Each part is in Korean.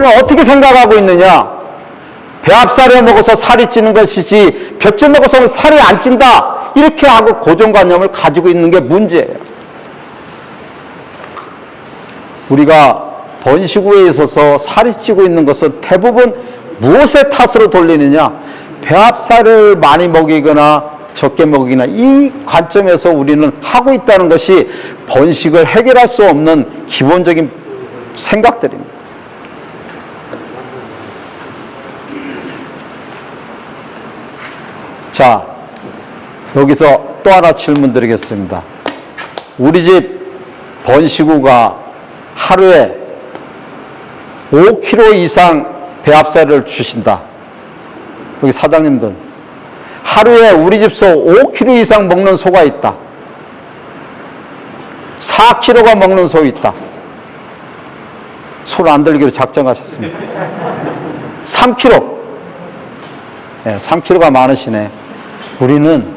우리는 어떻게 생각하고 있느냐? 배합사료 먹어서 살이 찌는 것이지 볏짚 먹어서는 살이 안 찐다. 이렇게 하고 고정관념을 가지고 있는 게 문제예요. 우리가 번식후에 있어서 살이 찌고 있는 것은 대부분 무엇의 탓으로 돌리느냐? 배합사료를 많이 먹이거나 적게 먹이거나 이 관점에서 우리는 하고 있다는 것이 번식을 해결할 수 없는 기본적인 생각들입니다. 자, 여기서 또 하나 질문 드리겠습니다. 우리 집 번식후가 하루에 5kg 이상 배합사료를 주신다. 여기 사장님들, 하루에 우리 집 소 5kg 이상 먹는 소가 있다. 4kg가 먹는 소 있다. 손 안 들기로 작정하셨습니다. 3kg. 네, 3kg가 많으시네. 우리는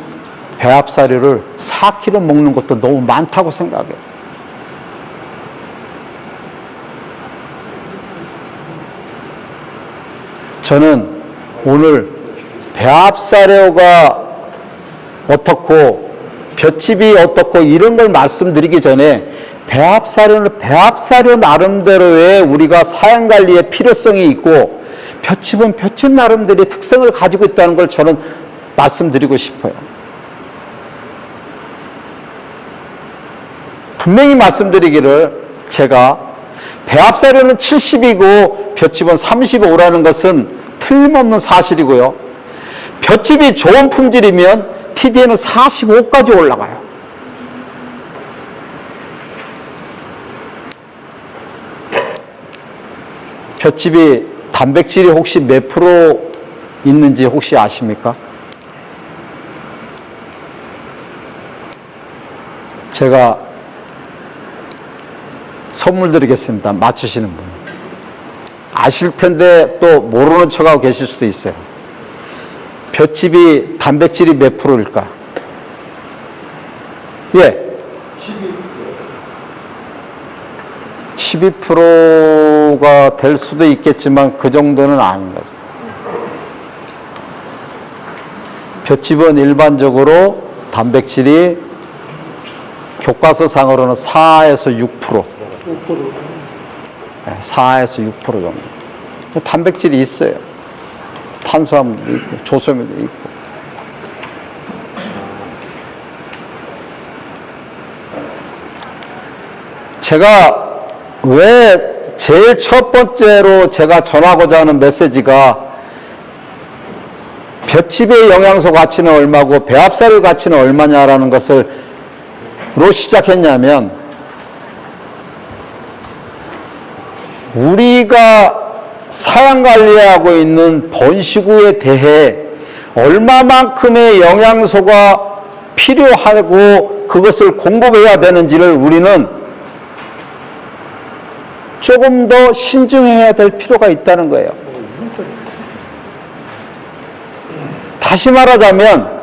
배합사료를 4kg 먹는 것도 너무 많다고 생각해요. 저는 오늘 배합사료가 어떻고 볏짚이 어떻고 이런 걸 말씀드리기 전에 배합사료는 배합사료 나름대로의 우리가 사양관리의 필요성이 있고 볏짚은 볏짚 나름대로의 특성을 가지고 있다는 걸 저는 말씀드리고 싶어요. 분명히 말씀드리기를 제가 배합사료는 70이고 볏짚은 35라는 것은 틀림없는 사실이고요. 볏짚이 좋은 품질이면 TDN은 45까지 올라가요. 볏짚이 단백질이 혹시 몇 프로 있는지 혹시 아십니까? 제가 선물 드리겠습니다. 맞추시는 분. 아실 텐데 또 모르는 척하고 계실 수도 있어요. 볏짚이 단백질이 몇 프로일까? 예. 12%가 될 수도 있겠지만 그 정도는 아닌 거죠. 볏짚은 일반적으로 단백질이 교과서상으로는 4에서 6%. 4에서 6% 정도. 단백질이 있어요. 탄수화물도 있고, 조소염도 있고. 제가 왜 제일 첫 번째로 제가 전하고자 하는 메시지가 볏짚의 영양소 가치는 얼마고 배합사료 가치는 얼마냐라는 것을 로 시작했냐면 우리가 사양관리하고 있는 번식후에 대해 얼마만큼의 영양소가 필요하고 그것을 공급해야 되는지를 우리는 조금 더 신중해야 될 필요가 있다는 거예요. 다시 말하자면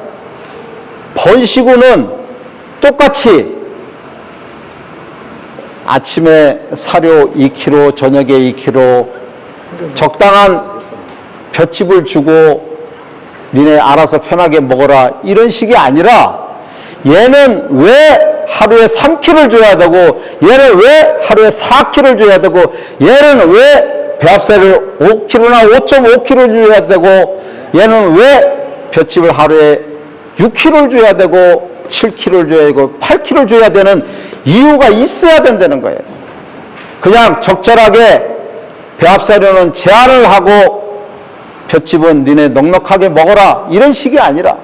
번식후는 똑같이 아침에 사료 2kg, 저녁에 2kg 적당한 볏짚을 주고 니네 알아서 편하게 먹어라 이런 식이 아니라 얘는 왜 하루에 3kg를 줘야 되고 얘는 왜 하루에 4kg를 줘야 되고 얘는 왜 배합사료를 5kg나 5.5kg 줘야 되고 얘는 왜 볏짚을 하루에 6kg를 줘야 되고 7kg를 줘야 되고 8kg를 줘야 되는 이유가 있어야 된다는 거예요. 그냥 적절하게 배합사료는 제한을 하고 볏짚은 니네 넉넉하게 먹어라 이런 식이 아니라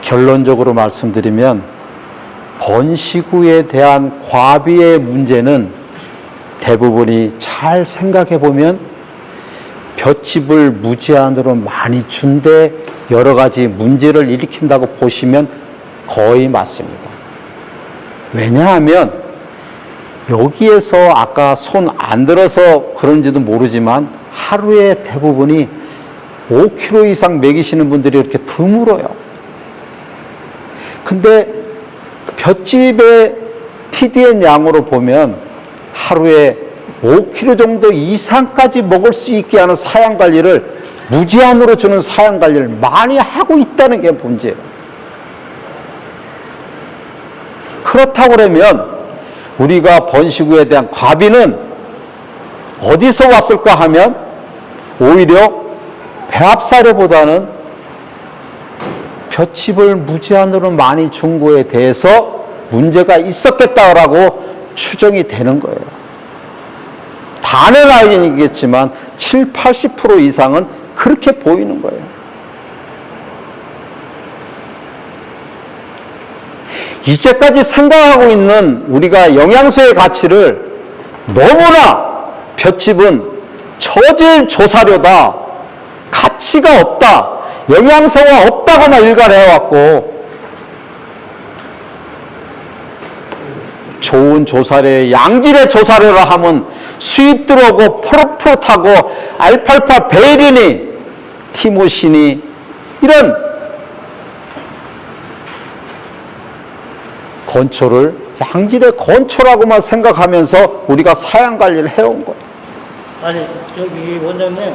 결론적으로 말씀드리면 번식후에 대한 과비의 문제는 대부분이 잘 생각해 보면 볏짚을 무제한으로 많이 준데 여러 가지 문제를 일으킨다고 보시면 거의 맞습니다. 왜냐하면 여기에서 아까 손 안 들어서 그런지도 모르지만 하루에 대부분이 5kg 이상 먹이시는 분들이 이렇게 드물어요. 근데 볏짚의 TDN 양으로 보면 하루에 5kg 정도 이상까지 먹을 수 있게 하는 사양 관리를 무제한으로 주는 사양 관리를 많이 하고 있다는 게 문제예요. 그렇다고 그러면 우리가 번식우에 대한 과비는 어디서 왔을까 하면 오히려 배합사료보다는 볏짚을 무제한으로 많이 준 거에 대해서 문제가 있었겠다라고 추정이 되는 거예요. 다는 아니겠지만 7, 80% 이상은 그렇게 보이는 거예요. 이제까지 생각하고 있는 우리가 영양소의 가치를 너무나 볏짚은 저질 조사료다, 가치가 없다, 영양소가 없다고만 일관해왔고, 좋은 조사료, 양질의 조사료를 하면 수입 들어오고 포릇포릇하고 알팔파 베리니, 티모신이 이런 건초를 양질의 건초라고만 생각하면서 우리가 사양 관리를 해온 거예요. 아니 저기 원장님,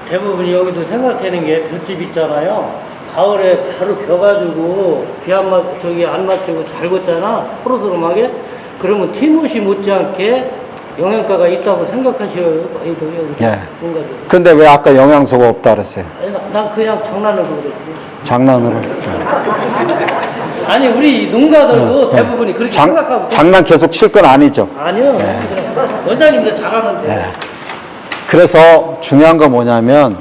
대부분이 여기도 생각하는 게 볏짚 있잖아요. 가을에 바로 벼가지고 비 안 맞추고 잘 걷잖아, 포로스름하게. 그러면 티모시 못지않게 영양가가 있다고 생각하셔요. 예. 근데 왜 아까 영양소가 없다 그랬어요? 난 그냥 장난으로 그랬지. 장난으로. 아니 우리 농가들도 대부분이 그렇게 생각하고. 장난 계속 칠 건 아니죠. 아니요. 원장님도 잘하는데. 그래서 중요한 건 뭐냐면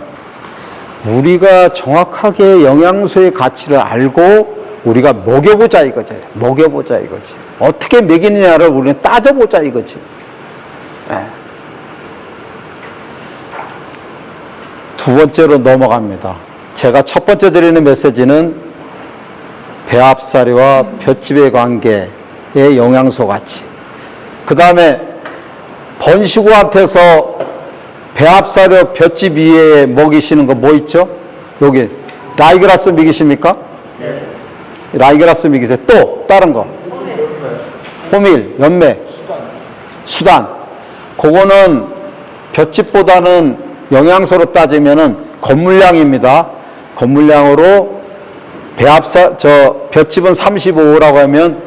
우리가 정확하게 영양소의 가치를 알고 우리가 먹여보자 이거지. 먹여보자 이거지. 어떻게 먹이느냐를 우리는 따져보자 이거지. 두 번째로 넘어갑니다. 제가 첫 번째 드리는 메시지는 배합사료와 볏짚의 관계의 영양소 가치. 그 다음에 번식우한테서 배합사료 볏짚 위에 먹이시는 거 뭐 있죠? 여기 라이그라스 먹이십니까? 네. 라이그라스 먹이세요. 또 다른 거. 호밀, 연매, 수단. 그거는 볏짚보다는 영양소로 따지면은 건물량입니다. 건물량으로 볏짚은 35라고 하면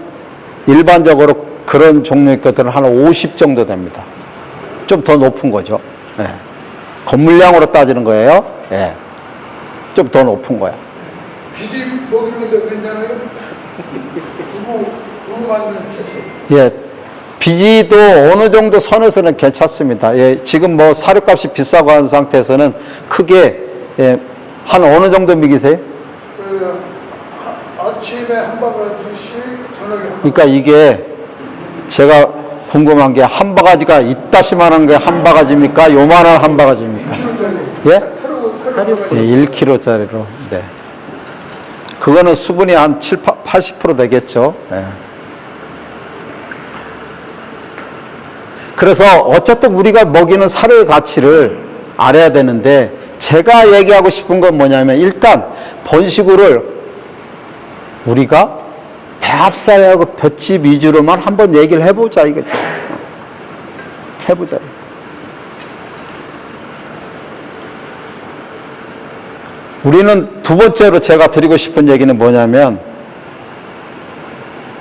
일반적으로 그런 종류의 것들은 한 50 정도 됩니다. 좀 더 높은 거죠. 예. 건물량으로 따지는 거예요. 예. 좀 더 높은 거야. 비집 먹이는데 괜찮아요? 두부 만드는 채소. 예. 비지도 어느 정도 선에서는 괜찮습니다. 예. 지금 뭐 사료값이 비싸고 한 상태에서는 크게, 예. 한 어느 정도 먹이세요? 아침에 한 바가지씩, 저녁에 한 바가지. 그러니까 이게 제가 궁금한 게 한 바가지가 이따시만한 게 한 바가지입니까? 요만한 한 바가지입니까? 예? 예, 1kg짜리로. 네. 그거는 수분이 한 7, 80% 되겠죠. 예. 그래서 어쨌든 우리가 먹이는 사료의 가치를 알아야 되는데, 제가 얘기하고 싶은 건 뭐냐면 일단 번식우를 우리가 배합사료하고 볏짚 위주로만 한번 얘기를 해보자 이거죠. 해보자. 우리는 두 번째로 제가 드리고 싶은 얘기는 뭐냐면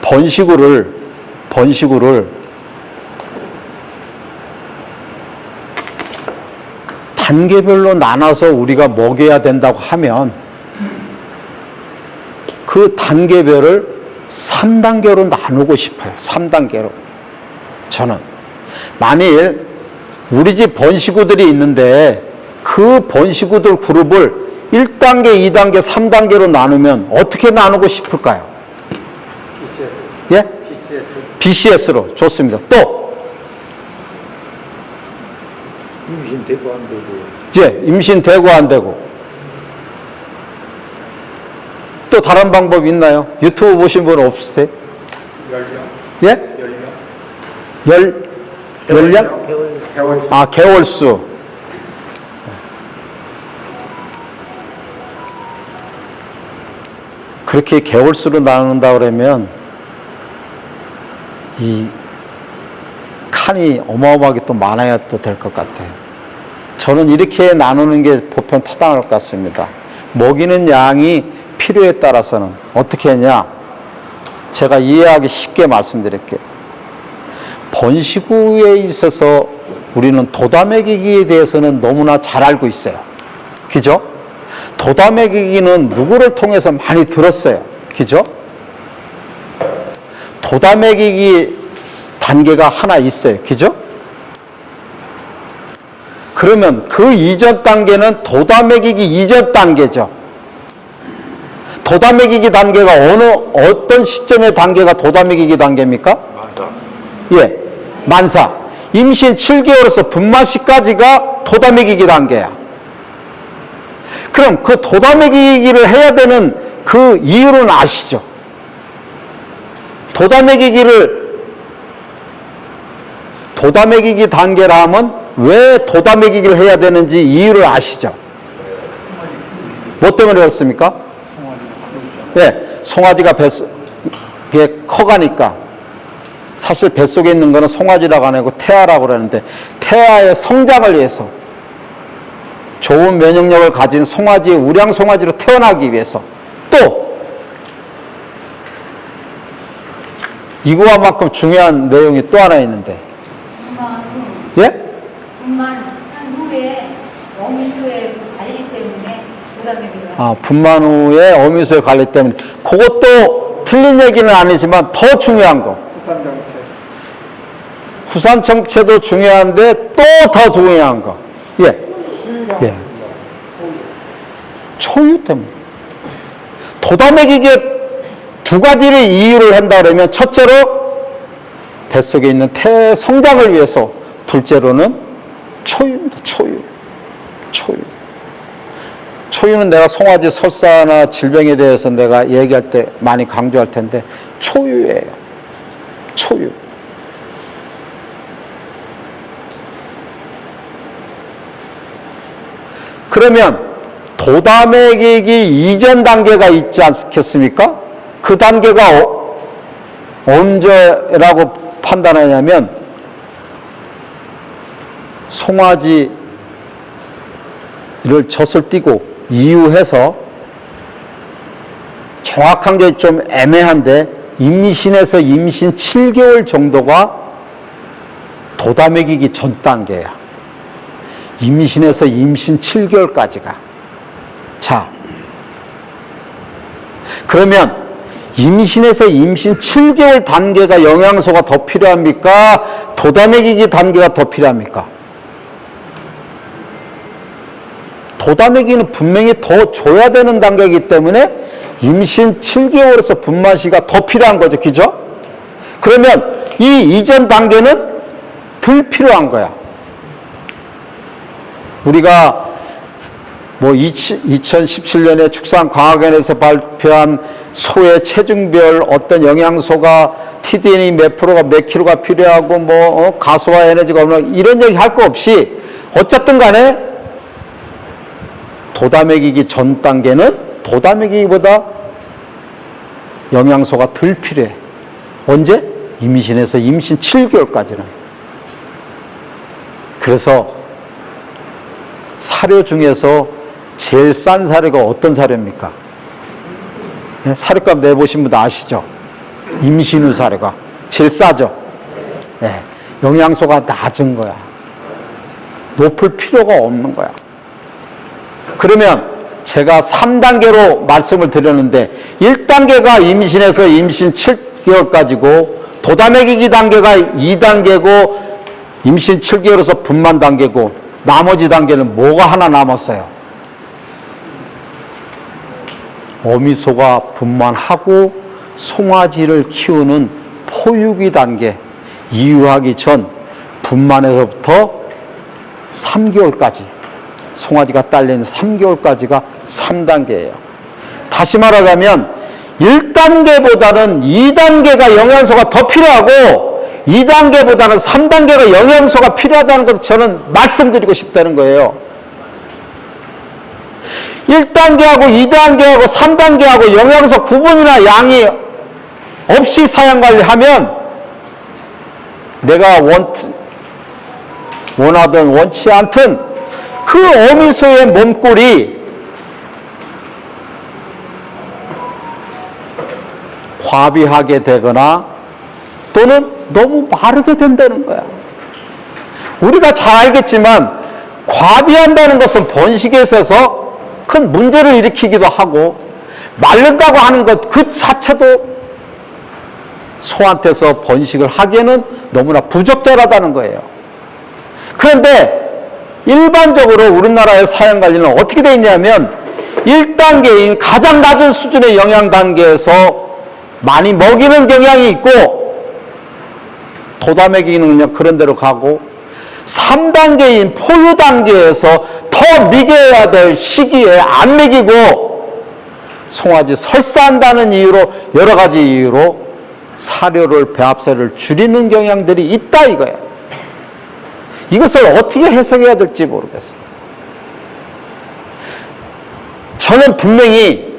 번식우를 단계별로 나눠서 우리가 먹여야 된다고 하면 그 단계별을 3단계로 나누고 싶어요. 3단계로. 저는. 만일 우리 집 번식우들이 있는데 그 번식우들 그룹을 1단계, 2단계, 3단계로 나누면 어떻게 나누고 싶을까요? BCS. 예? BCS로. 좋습니다. 또? 임신 되고 안 되고. 예, 임신 되고 안 되고. 또 다른 방법 있나요? 유튜브 보신 분 없으세요? 열량? 예? 열량? 개월수. 아, 개월수. 그렇게 개월수로 나눈다 그러면 이 칸이 어마어마하게 또 많아야 또 될 것 같아요. 저는 이렇게 나누는 게 보편 타당할 것 같습니다. 먹이는 양이 필요에 따라서는 어떻게 하냐? 제가 이해하기 쉽게 말씀드릴게요. 번식후에 있어서 우리는 도다먹이기에 대해서는 너무나 잘 알고 있어요. 그죠? 도다먹이기는 누구를 통해서 많이 들었어요. 그죠? 도다먹이기 단계가 하나 있어요. 그죠? 그러면 그 이전 단계는 도다먹이기 이전 단계죠. 도다먹이기 단계가 어떤 시점의 단계가 도다먹이기 단계입니까? 예, 만사. 임신 7개월에서 분만시까지가 도다먹이기 단계야. 그럼 그 도다먹이기를 해야 되는 그 이유는 아시죠? 도다먹이기 단계라 하면 왜 도다먹이기를 해야 되는지 이유를 아시죠? 뭐 때문에 그렇습니까? 네, 송아지가 뱃속에 커가니까. 사실 뱃속에 있는 거는 송아지라고 안 하고 태아라고 그러는데, 태아의 성장을 위해서 좋은 면역력을 가진 송아지, 우량 송아지로 태어나기 위해서, 또 이거와만큼 중요한 내용이 또 하나 있는데, 예? 분만 한 후에 어미수에 관리 때문에 도다먹이가. 아, 분만 후에 어미수의 관리 때문에. 그것도 틀린 얘기는 아니지만 더 중요한 거. 후산 정체도 중요한데 또 더 중요한 거. 예. 예. 초유 때문에. 도다먹이기에 두 가지를 이유를 한다 그러면, 첫째로 뱃속에 있는 태의 성장을 위해서, 둘째로는 초유입니다. 초유. 초유는 내가 송아지 설사나 질병에 대해서 내가 얘기할 때 많이 강조할 텐데, 초유예요. 초유. 그러면 도다먹이기 이전 단계가 있지 않겠습니까? 그 단계가 언제라고 판단하냐면, 송아지를 젖을 띠고 이후해서, 정확한 게 좀 애매한데, 임신에서 임신 7개월 정도가 도다먹이기 전 단계야. 임신에서 임신 7개월까지가. 자, 그러면 임신에서 임신 7개월 단계가 영양소가 더 필요합니까? 도다먹이기 단계가 더 필요합니까? 도다먹이는 분명히 더 줘야 되는 단계이기 때문에 임신 7개월에서 분만시가 더 필요한 거죠. 그죠? 그러면 이 이전 단계는 덜 필요한 거야. 우리가 뭐 2017년에 축산과학원에서 발표한 소의 체중별 어떤 영양소가 TDN이 몇 프로가 몇 킬로가 필요하고 뭐 가소화 에너지가 얼마나, 이런 얘기 할 거 없이 어쨌든 간에 도다먹이기 전 단계는 도다먹이기보다 영양소가 덜 필요해. 언제? 임신에서 임신 7개월까지는. 그래서 사료 중에서 제일 싼 사료가 어떤 사료입니까? 네, 사료값 내보신 분도 아시죠? 임신 후 사료가 제일 싸죠? 네, 영양소가 낮은 거야. 높을 필요가 없는 거야. 그러면 제가 3단계로 말씀을 드렸는데, 1단계가 임신에서 임신 7개월까지고, 도다먹이기 단계가 2단계고, 임신 7개월에서 분만 단계고, 나머지 단계는 뭐가 하나 남았어요? 어미소가 분만하고 송아지를 키우는 포유기 단계, 이유하기 전 분만에서부터 3개월까지, 송아지가 딸린 3개월까지가 3단계예요. 다시 말하자면 1단계보다는 2단계가 영양소가 더 필요하고, 2단계보다는 3단계가 영양소가 필요하다는 걸 저는 말씀드리고 싶다는 거예요. 1단계하고 2단계하고 3단계하고 영양소 구분이나 양이 없이 사양관리하면 내가 원하든 원치 않든 그 어미소의 몸골이 과비하게 되거나 또는 너무 마르게 된다는 거야. 우리가 잘 알겠지만 과비한다는 것은 번식에 있어서 큰 문제를 일으키기도 하고 마른다고 하는 것 그 자체도 소한테서 번식을 하기에는 너무나 부적절하다는 거예요. 그런데 일반적으로 우리나라의 사양관리는 어떻게 되어 있냐면 1단계인 가장 낮은 수준의 영양 단계에서 많이 먹이는 경향이 있고 돋아먹이는 그런 데로 가고 3단계인 포유 단계에서 더 먹여야 될 시기에 안 먹이고 송아지 설사한다는 이유로 여러 가지 이유로 사료를 배합사료를 줄이는 경향들이 있다 이거예요. 이것을 어떻게 해석해야 될지 모르겠어요. 저는 분명히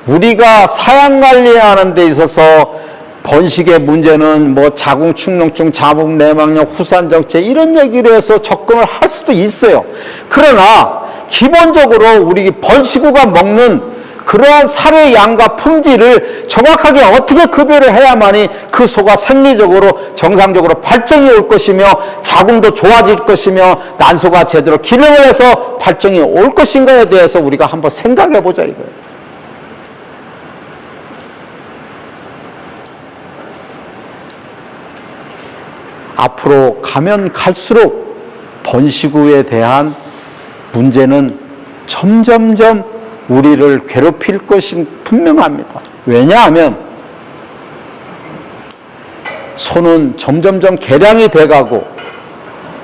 우리가 사양관리하는 데 있어서 번식의 문제는 뭐 자궁축농증, 자궁내막염, 후산정체 이런 얘기를 해서 접근을 할 수도 있어요. 그러나 기본적으로 우리 번식후가 먹는 그러한 사료의 양과 품질을 정확하게 어떻게 급여를 해야만이 그 소가 생리적으로 정상적으로 발정이 올 것이며 자궁도 좋아질 것이며 난소가 제대로 기능을 해서 발정이 올 것인가에 대해서 우리가 한번 생각해 보자 이거예요. 앞으로 가면 갈수록 번식후에 대한 문제는 점점점 우리를 괴롭힐 것이 분명합니다. 왜냐하면 소는 점점점 개량이 돼가고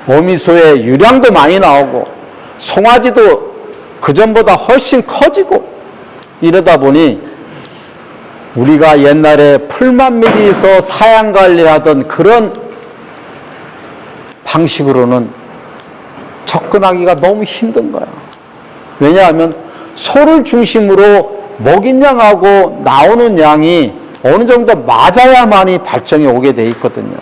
어미소의 유량도 많이 나오고 송아지도 그전보다 훨씬 커지고 이러다 보니 우리가 옛날에 풀만 먹이서 사양관리하던 그런 방식으로는 접근하기가 너무 힘든 거야. 왜냐하면 소를 중심으로 먹인 양하고 나오는 양이 어느 정도 맞아야만이 발정이 오게 돼 있거든요.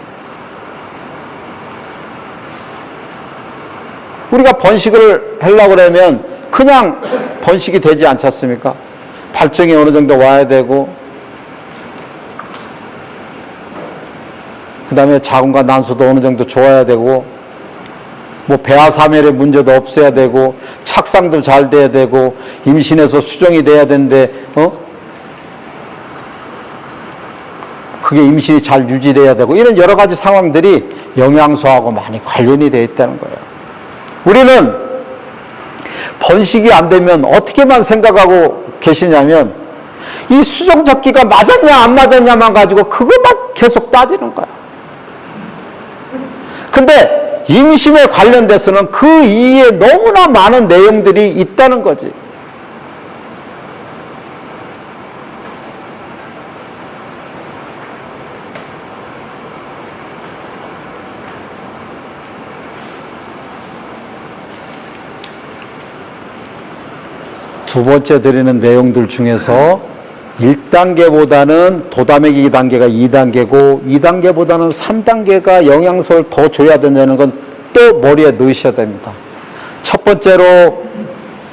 우리가 번식을 하려고 그러면 그냥 번식이 되지 않지 않습니까? 발정이 어느 정도 와야 되고 그 다음에 자궁과 난소도 어느 정도 좋아야 되고 뭐 배아사멸의 문제도 없어야 되고 착상도 잘 돼야 되고 임신해서 수정이 돼야 되는데 그게 임신이 잘 유지돼야 되고 이런 여러 가지 상황들이 영양소하고 많이 관련이 되어 있다는 거예요. 우리는 번식이 안 되면 어떻게만 생각하고 계시냐면 이 수정적기가 맞았냐 안 맞았냐만 가지고 그것만 계속 따지는 거야. 근데 임신에 관련돼서는 그 이에 너무나 많은 내용들이 있다는 거지. 두 번째 드리는 내용들 중에서 1단계보다는 돋아먹이기 단계가 2단계고 2단계보다는 3단계가 영양소를 더 줘야 된다는 건 또 머리에 넣으셔야 됩니다. 첫 번째로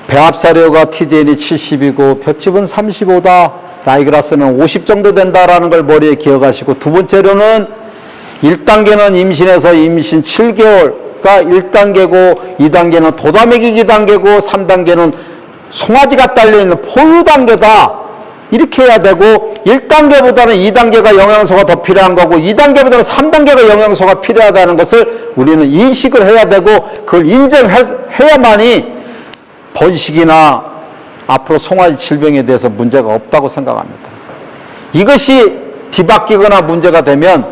배합사료가 TDN이 70이고 볏짚은 35다. 라이그라스는 50 정도 된다라는 걸 머리에 기억하시고 두 번째로는 1단계는 임신해서 임신 7개월가 1단계고 2단계는 돋아먹이기 단계고 3단계는 송아지가 딸려있는 포유 단계다. 이렇게 해야 되고 1단계보다는 2단계가 영양소가 더 필요한 거고 2단계보다는 3단계가 영양소가 필요하다는 것을 우리는 인식을 해야 되고 그걸 인정해야만이 번식이나 앞으로 송아지 질병에 대해서 문제가 없다고 생각합니다. 이것이 뒤바뀌거나 문제가 되면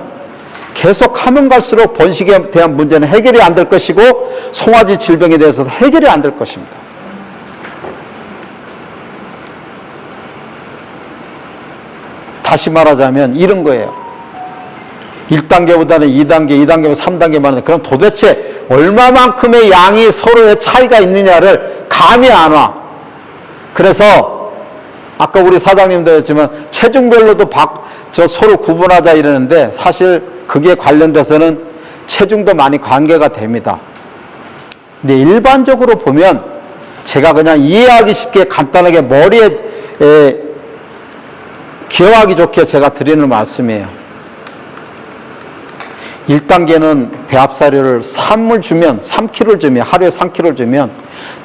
계속 하면 갈수록 번식에 대한 문제는 해결이 안 될 것이고 송아지 질병에 대해서도 해결이 안 될 것입니다. 다시 말하자면 이런 거예요. 1단계보다는 2단계, 2단계보다 3단계 말하는데 그럼 도대체 얼마만큼의 양이 서로의 차이가 있느냐를 감이 안 와. 그래서 아까 우리 사장님도 했지만 체중별로도 서로 구분하자 이러는데 사실 그게 관련돼서는 체중도 많이 관계가 됩니다. 근데 일반적으로 보면 제가 그냥 이해하기 쉽게 간단하게 머리에 기억하기 좋게 제가 드리는 말씀이에요. 1단계는 배합사료를 3kg를 주면 하루에 3kg를 주면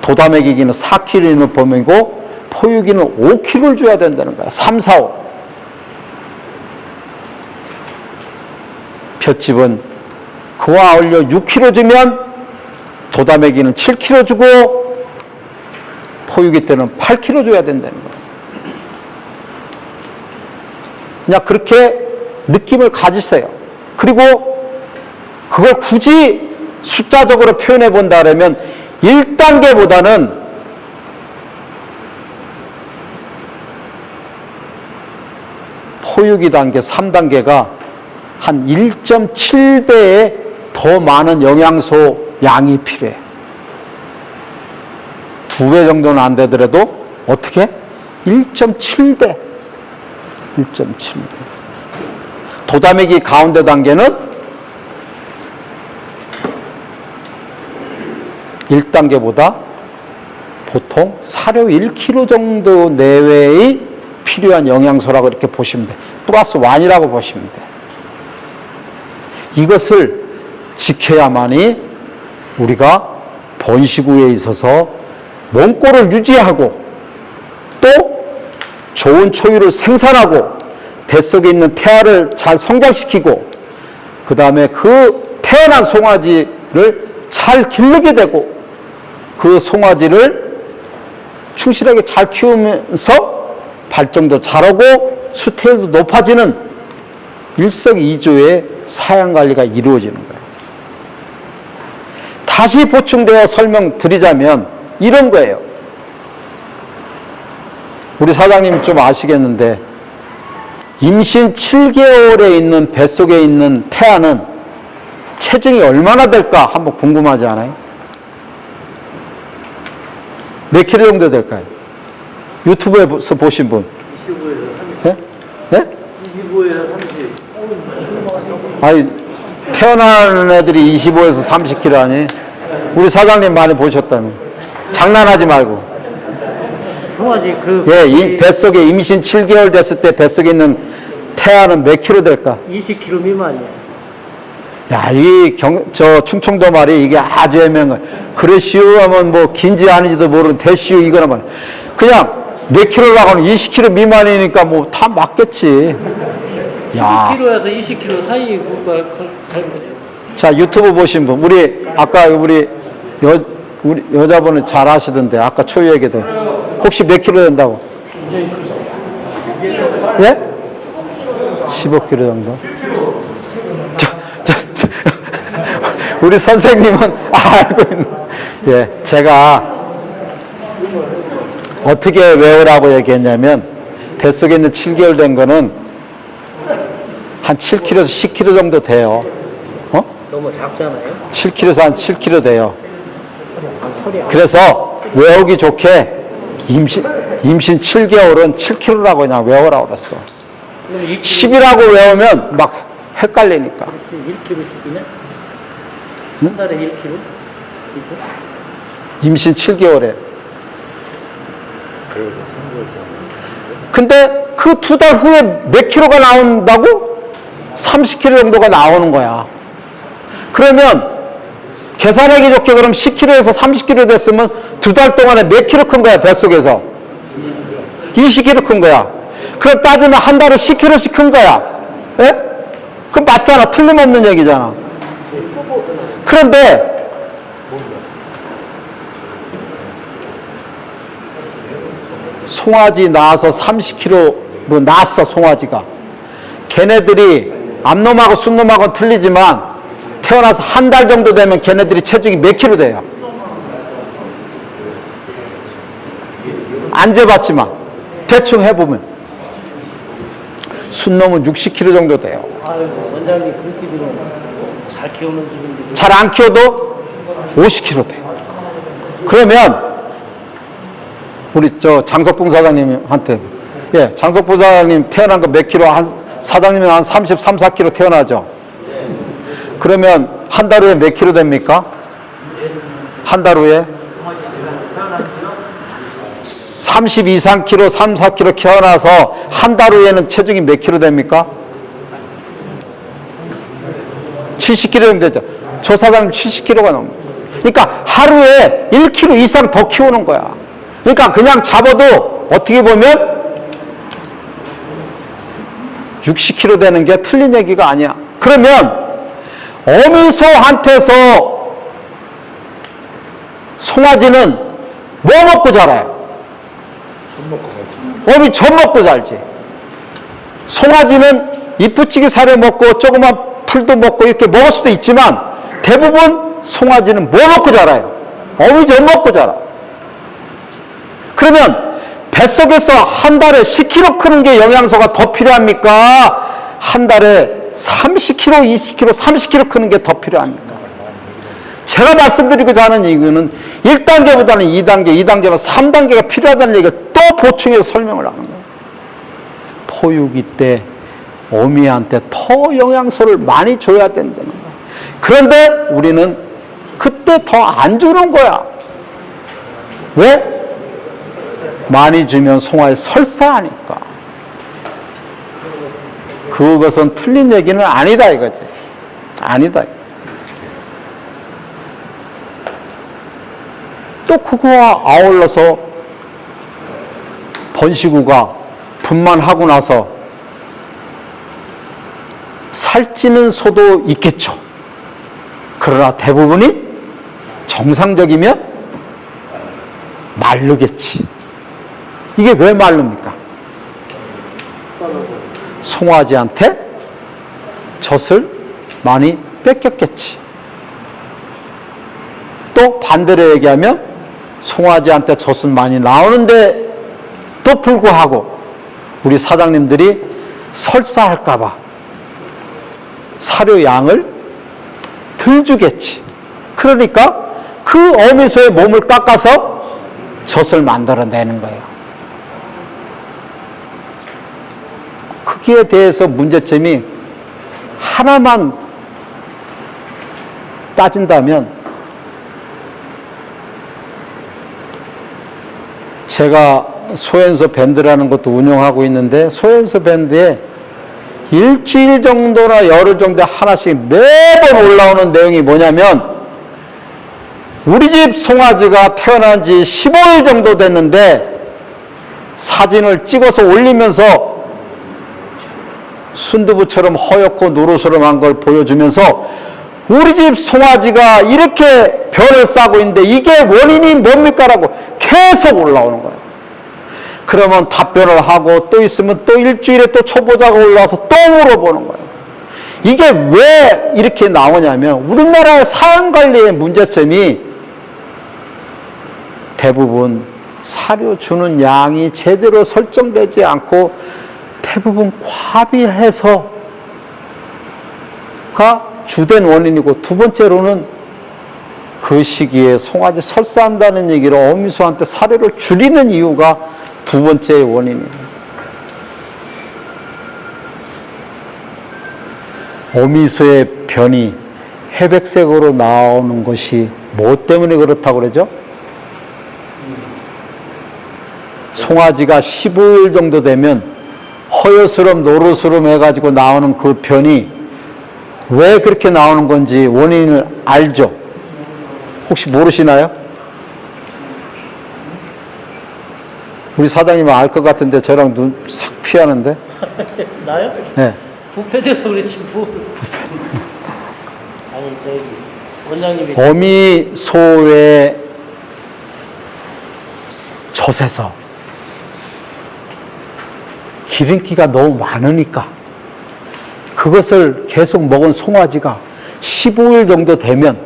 도담액이기는 4kg는 범위고 포유기는 5kg를 줘야 된다는 거야. 3, 4, 5. 볏짚은 그와 어울려 6kg 주면 도담액이는 7kg 주고 포유기 때는 8kg 줘야 된다는 거야. 그냥 그렇게 느낌을 가지세요. 그리고 그걸 굳이 숫자적으로 표현해 본다 그러면 1단계보다는 포유기 단계 3단계가 한 1.7배의 더 많은 영양소 양이 필요해. 2배 정도는 안 되더라도 어떻게? 1.7배. 1.7배. 도담액이 가운데 단계는 1단계보다 보통 사료 1kg 정도 내외의 필요한 영양소라고 이렇게 보시면 돼. 플러스 1이라고 보시면 돼. 이것을 지켜야만이 우리가 번식후에 있어서 몸골을 유지하고 또 좋은 초유를 생산하고 뱃속에 있는 태아를 잘 성장시키고 그 다음에 그 태어난 송아지를 잘 기르게 되고 그 송아지를 충실하게 잘 키우면서 발정도 잘하고 수태율도 높아지는 일석이조의 사양관리가 이루어지는 거예요. 다시 보충되어 설명드리자면 이런 거예요. 우리 사장님 좀 아시겠는데 임신 7개월에 있는 뱃속에 있는 태아는 체중이 얼마나 될까 한번 궁금하지 않아요? 몇 킬로 정도 될까요? 유튜브에서 보신 분. 25에서 30. 네? 네? 25에서 30. 아니, 태어나는 애들이 25에서 30kg 아니? 우리 사장님 많이 보셨다며. 장난하지 말고. 송아지 예, 이 뱃속에 임신 7개월 됐을 때 뱃속에 있는 태아는 몇 킬로 될까? 20kg 미만이야. 야, 저 충청도 말이 이게 아주 애매한 거야. 그래시오 하면 뭐 긴지 아닌지도 모르는 대시오 이거나 말. 그냥 몇 킬로라고 하면 20킬로 미만이니까 뭐 다 맞겠지. 야. 10kg에서 20kg 사이 그거가 잘 거예요. 자, 유튜브 보신 분. 아까 우리 여자분은 잘 하시던데. 아까 초유 얘기도. 혹시 몇 킬로 된다고? 예? 15킬로 정도? 우리 선생님은 알고 있는. 예, 제가 어떻게 외우라고 얘기했냐면 뱃속에 있는 7개월 된 거는 한 7kg에서 10kg 정도 돼요. 너무 작잖아요. 7kg에서 한 7kg 돼요. 그래서 외우기 좋게 임신 7개월은 7kg라고 그냥 외우라고 그랬어. 10이라고 외우면 막 헷갈리니까. 1kg씩이네? 한 달에 1kg? 임신 7개월에. 근데 그 2달 후에 몇 킬로가 나온다고? 30킬로 정도가 나오는 거야. 그러면 계산하기 좋게 그럼 10킬로에서 30킬로 됐으면 2달 동안에 몇 킬로 큰 거야, 뱃속에서? 20킬로 큰 거야. 그럼 따지면 한 달에 10킬로씩 큰 거야. 예? 그럼 맞잖아. 틀림없는 얘기잖아. 그런데 송아지 낳아서 30kg로 낳았어, 송아지가. 걔네들이 암놈하고 순놈하고는 틀리지만 태어나서 한 달 정도 되면 걔네들이 체중이 몇 킬로 돼요? 안 재봤지만 대충 해보면 순놈은 60kg 정도 돼요. 아이고, 원장님 그렇게 되면 잘 키우는 집인데. 잘 안 키워도 50kg 돼요. 그러면 우리 저 장석봉 사장님한테. 예, 장석봉 사장님 태어난 거 몇 킬로? 사장님은 한 33, 4킬로 태어나죠? 그러면 한 달 후에 몇 킬로 됩니까? 한 달 후에? 32, 3킬로, 3, 4킬로 태어나서 한 달 후에는 체중이 몇 킬로 됩니까? 70킬로 정도 되죠. 저 사장님 70킬로가 넘습니다. 그러니까 하루에 1킬로 이상 더 키우는 거야. 그러니까 그냥 잡아도 어떻게 보면 60킬로 되는 게 틀린 얘기가 아니야. 그러면 어미소한테서 송아지는 뭐 먹고 자라요? 어미 젖 먹고 살지. 송아지는 이쁘치기 사료 먹고 조그만 풀도 먹고 이렇게 먹을 수도 있지만 대부분 송아지는 뭐 먹고 자라요? 어미 젖 먹고 자라. 그러면 뱃속에서 한 달에 10kg 크는 게 영양소가 더 필요합니까? 한 달에 30kg, 20kg, 30kg 크는 게 더 필요합니까? 제가 말씀드리고자 하는 이유는 1단계보다는 2단계, 2단계보다 3단계가 필요하다는 얘기를 또 보충해서 설명을 하는 거예요. 포유기 때 어미한테 더 영양소를 많이 줘야 된다는 거예요. 그런데 우리는 그때 더 안 주는 거야. 왜? 많이 주면 송아지 설사하니까. 그것은 틀린 얘기는 아니다 이거지. 아니다. 또 그거와 아울러서 번식우가 분만하고 나서 살찌는 소도 있겠죠. 그러나 대부분이 정상적이면 마르겠지. 이게 왜 마릅니까? 송아지한테 젖을 많이 뺏겼겠지. 또 반대로 얘기하면 송아지한테 젖은 많이 나오는데 또 불구하고 우리 사장님들이 설사할까봐 사료 양을 덜 주겠지. 그러니까 그 어미소의 몸을 깎아서 젖을 만들어내는 거예요. 거기에 대해서 문제점이 하나만 따진다면 제가 소연서 밴드라는 것도 운영하고 있는데 소연서 밴드에 일주일 정도나 열흘 정도에 하나씩 매번 올라오는 내용이 뭐냐면 우리 집 송아지가 태어난 지 15일 정도 됐는데 사진을 찍어서 올리면서 순두부처럼 허옇고 노릇스름한 걸 보여주면서 우리 집 송아지가 이렇게 별을 싸고 있는데 이게 원인이 뭡니까? 라고 계속 올라오는 거예요. 그러면 답변을 하고 또 있으면 또 일주일에 또 초보자가 올라와서 또 물어보는 거예요. 이게 왜 이렇게 나오냐면 우리나라의 사양관리의 문제점이 대부분 사료 주는 양이 제대로 설정되지 않고 대부분 과비해서가 주된 원인이고 두 번째로는 그 시기에 송아지 설사한다는 얘기로 어미소한테 사료를 줄이는 이유가 두 번째 원인이에요. 어미소의 변이 회백색으로 나오는 것이 뭐 때문에 그렇다고 그러죠? 송아지가 15일 정도 되면 허여스름 노르스름 해가지고 나오는 그 변이 왜 그렇게 나오는 건지 원인을 알죠? 혹시 모르시나요? 우리 사장님은 알 것 같은데 저랑 눈 싹 피하는데? 나요? 네. 부패돼서 그렇지 아니 저기 원장님이 어미소의 젖에서 기름기가 너무 많으니까 그것을 계속 먹은 송아지가 15일 정도 되면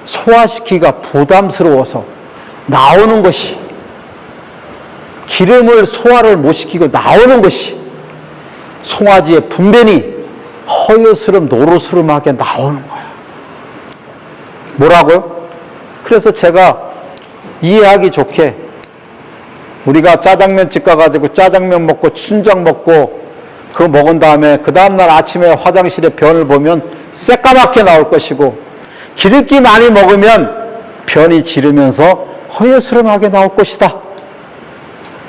소화시키기가 부담스러워서 나오는 것이 기름을 소화를 못 시키고 나오는 것이 송아지의 분변이 허여스름 노르스름하게 나오는 거야. 뭐라고요? 그래서 제가 이해하기 좋게 우리가 짜장면집 가가지고 짜장면 먹고 춘장 먹고 그거 먹은 다음에 그 다음날 아침에 화장실에 변을 보면 새까맣게 나올 것이고, 기름기 많이 먹으면 변이 지르면서 허여스름하게 나올 것이다.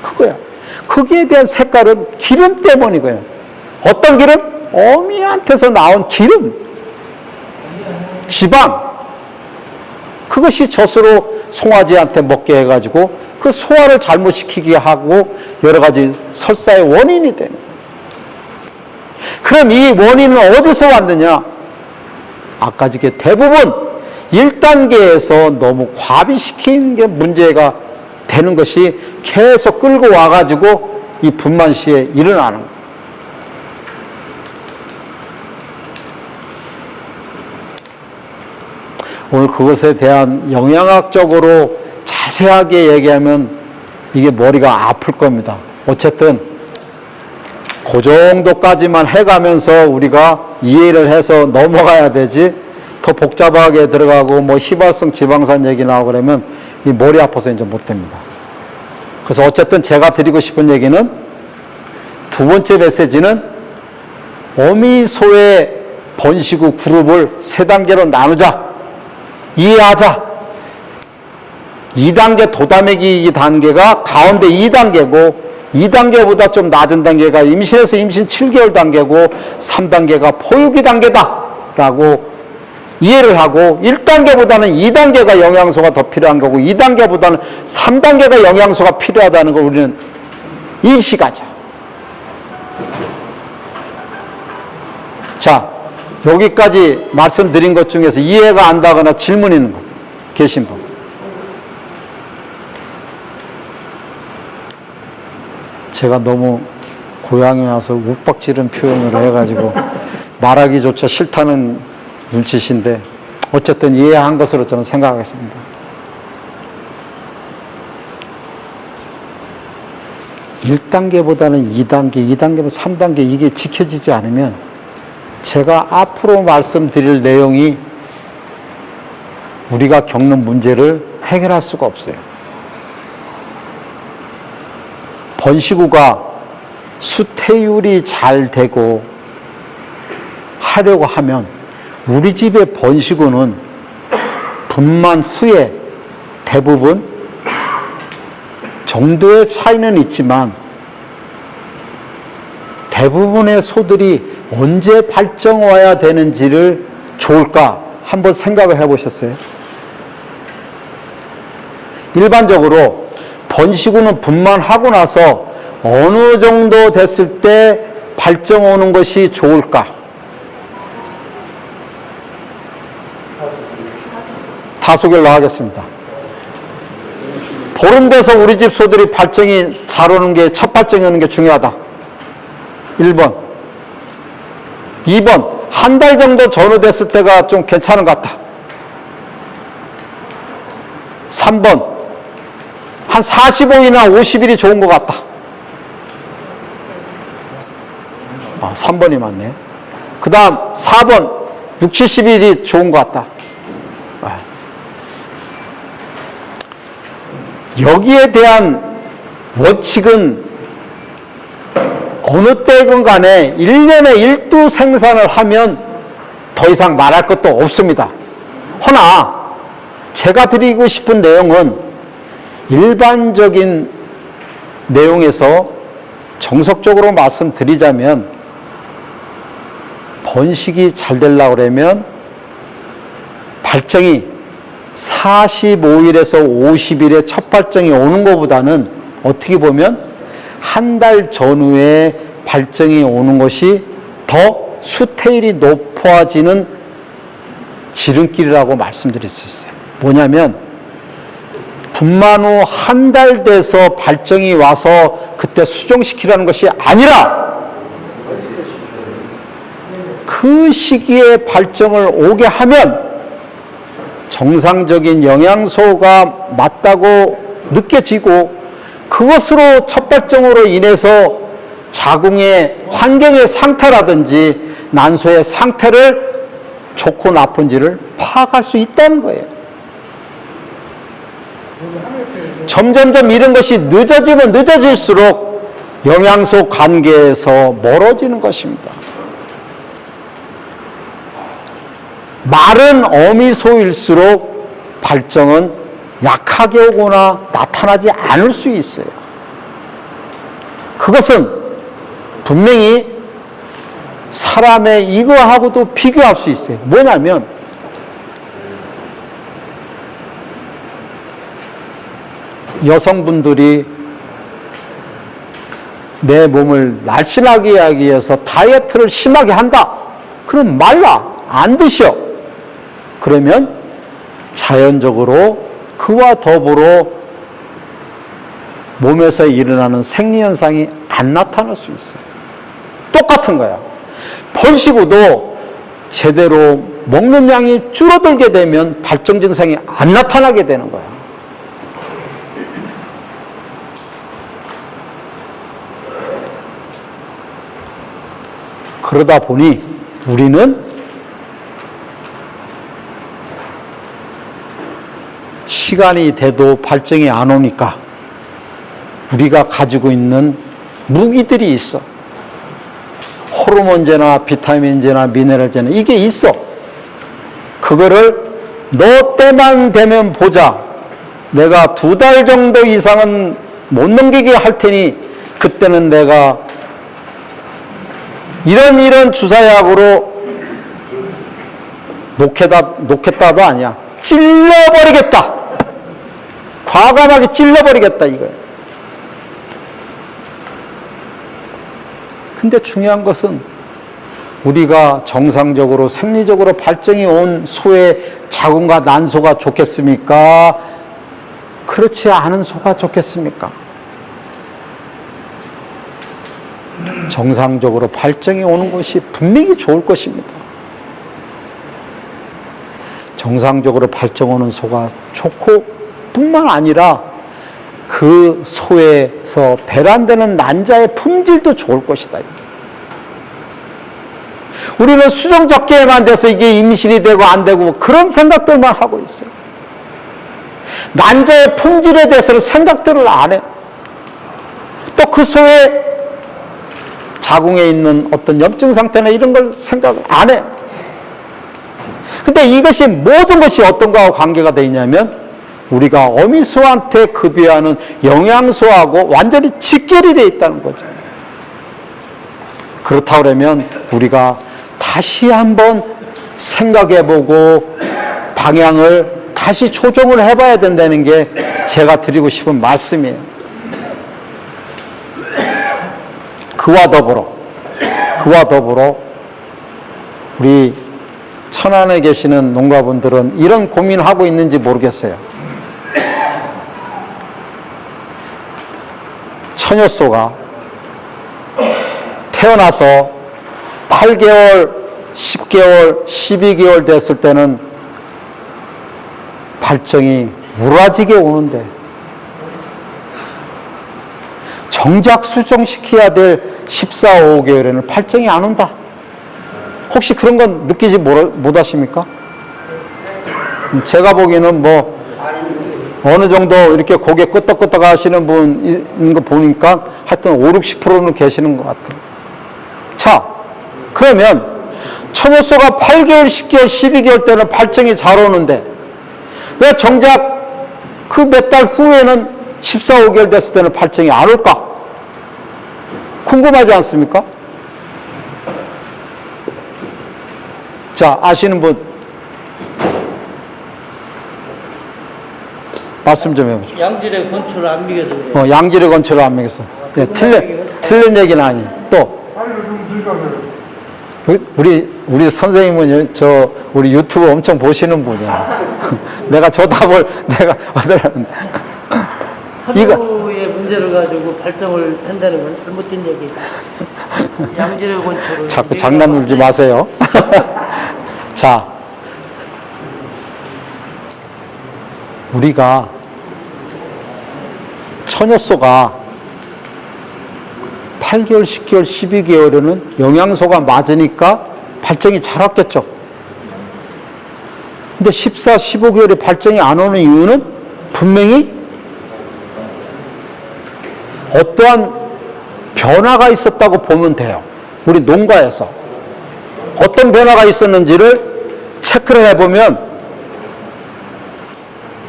그거야. 거기에 대한 색깔은 기름 때문이고요. 어떤 기름? 어미한테서 나온 기름, 지방. 그것이 젖으로 송아지한테 먹게 해가지고 그 소화를 잘못시키게 하고 여러 가지 설사의 원인이 되는 거예요. 그럼 이 원인은 어디서 왔느냐? 아까 저게 대부분 1단계에서 너무 과비시킨 게 문제가 되는 것이 계속 끌고 와가지고 이 분만 시에 일어나는 거예요. 오늘 그것에 대한 영양학적으로 자세하게 얘기하면 이게 머리가 아플 겁니다. 어쨌든 그 정도까지만 해가면서 우리가 이해를 해서 넘어가야 되지, 더 복잡하게 들어가고 뭐 휘발성 지방산 얘기 나오고 그러면 이 머리 아파서 이제 못 됩니다. 그래서 어쨌든 제가 드리고 싶은 얘기는, 두 번째 메시지는 어미소의 번식 후 그룹을 3단계로 나누자. 이해하자. 2단계 도다매기 단계가 가운데 2단계고, 2단계보다 좀 낮은 단계가 임신에서 임신 7개월 단계고 3단계가 포유기 단계다 라고 이해를 하고, 1단계보다는 2단계가 영양소가 더 필요한 거고 2단계보다는 3단계가 영양소가 필요하다는 걸 우리는 인식하자. 자, 여기까지 말씀드린 것 중에서 이해가 안 되거나 질문 있는 분 계신 분? 제가 너무 고향에 와서 욱박지른 표현을 해가지고 말하기조차 싫다는 눈치신데, 어쨌든 이해한 것으로 저는 생각하겠습니다. (1단계보다는) 2단계, 2단계보다 3단계, 이게 지켜지지 않으면 제가 앞으로 말씀드릴 내용이 우리가 겪는 문제를 해결할 수가 없어요. 번식 후가 수태율이 잘 되고 하려고 하면, 우리 집의 번식 후는 분만 후에 대부분 정도의 차이는 있지만 대부분의 소들이 언제 발정 와야 되는지를 좋을까 한번 생각을 해보셨어요? 일반적으로 번식 후는 분만하고 나서 어느 정도 됐을 때 발정 오는 것이 좋을까? 다소결로 하겠습니다. 보름 돼서 우리 집 소들이 발정이 잘 오는 게, 첫 발정이 오는 게 중요하다. 1번. 2번. 한 달 정도 전후됐을 때가 좀 괜찮은 것 같다. 3번. 한 45일이나 50일이 좋은 것 같다. 3번이 맞네요. 그 다음 4번. 6, 70일이 좋은 것 같다. 여기에 대한 원칙은 어느 때건 간에 1년에 1두 생산을 하면 더 이상 말할 것도 없습니다. 허나 제가 드리고 싶은 내용은 일반적인 내용에서 정석적으로 말씀드리자면, 번식이 잘 되려고 그러면 발정이 45일에서 50일에 첫 발정이 오는 것보다는 어떻게 보면 한 달 전후에 발정이 오는 것이 더 수태율이 높아지는 지름길이라고 말씀드릴 수 있어요. 뭐냐면, 분만 후 한 달 돼서 발정이 와서 그때 수정시키라는 것이 아니라, 그 시기에 발정을 오게 하면 정상적인 영양소가 맞다고 느껴지고, 그것으로 첫 발정으로 인해서 자궁의 환경의 상태라든지 난소의 상태를 좋고 나쁜지를 파악할 수 있다는 거예요. 점점점 이런 것이 늦어지면 늦어질수록 영양소 관계에서 멀어지는 것입니다. 마른 어미소일수록 발정은 약하게 오거나 나타나지 않을 수 있어요. 그것은 분명히 사람의 이거하고도 비교할 수 있어요. 뭐냐면 여성분들이 내 몸을 날씬하게 하기 위해서 다이어트를 심하게 한다. 그럼 말라. 안 드셔. 그러면 자연적으로 그와 더불어 몸에서 일어나는 생리현상이 안 나타날 수 있어요. 똑같은 거야. 번식후도 제대로 먹는 양이 줄어들게 되면 발정 증상이 안 나타나게 되는 거야. 그러다 보니 우리는 시간이 돼도 발정이 안 오니까 우리가 가지고 있는 무기들이 있어. 호르몬제나 비타민제나 미네랄제나 이게 있어. 그거를 너 때만 되면 보자. 내가 2달 정도 이상은 못 넘기게 할 테니 그때는 내가 이런 주사약으로 놓겠다도 아니야. 찔러버리겠다. 과감하게 찔러버리겠다 이거예요. 근데 중요한 것은 우리가 정상적으로 생리적으로 발정이 온 소의 자궁과 난소가 좋겠습니까? 그렇지 않은 소가 좋겠습니까? 정상적으로 발정이 오는 것이 분명히 좋을 것입니다. 정상적으로 발정 오는 소가 좋고 뿐만 아니라 그 소에서 배란되는 난자의 품질도 좋을 것이다. 우리는 수정적게만 돼서 이게 임신이 되고 안 되고 그런 생각들만 하고 있어요. 난자의 품질에 대해서는 생각들을 안 해. 또 그 소의 자궁에 있는 어떤 염증 상태나 이런 걸 생각을 안 해. 근데 이것이 모든 것이 어떤 거하고 관계가 되어 있냐면 우리가 어미소한테 급여하는 영양소하고 완전히 직결이 되어 있다는 거죠. 그렇다고 그러면 우리가 다시 한번 생각해보고 방향을 다시 조정을 해봐야 된다는 게 제가 드리고 싶은 말씀이에요. 그와 더불어 우리 천안에 계시는 농가분들은 이런 고민을 하고 있는지 모르겠어요. 처녀소가 태어나서 8개월, 10개월, 12개월 됐을 때는 발정이 우라지게 오는데 정작 수정시켜야 될 14, 15개월에는 발정이 안 온다. 혹시 그런 건 느끼지 못하십니까? 제가 보기에는 뭐 어느 정도 이렇게 고개 끄덕끄덕 하시는 분 있는 거 보니까 하여튼 5, 60%는 계시는 것 같아요. 자, 그러면 처녀소가 8개월, 10개월, 12개월 때는 발정이 잘 오는데 왜 정작 그 몇 달 후에는 14, 5개월 됐을 때는 발정이 안 올까? 궁금하지 않습니까? 자, 아시는 분 말씀 좀 해보죠. 양질의 건초를 안 미겨서 그래요. 양질의 건초를 안 먹였어. 네, 틀린 얘기는 아니. 또 우리 선생님은 우리 유튜브 엄청 보시는 분이야. 내가 저 답을 내가 얻으라는데. 사료의 문제를 가지고 발정을 한다는 건 잘못된 얘기예요. 양질의 건초를 자꾸 장난 울지 마세요. 자, 우리가 처녀소가 8개월, 10개월, 12개월에는 영양소가 맞으니까 발정이 잘 왔겠죠. 근데 14, 15개월에 발정이 안 오는 이유는 분명히 어떠한 변화가 있었다고 보면 돼요. 우리 농가에서 어떤 변화가 있었는지를 체크를 해보면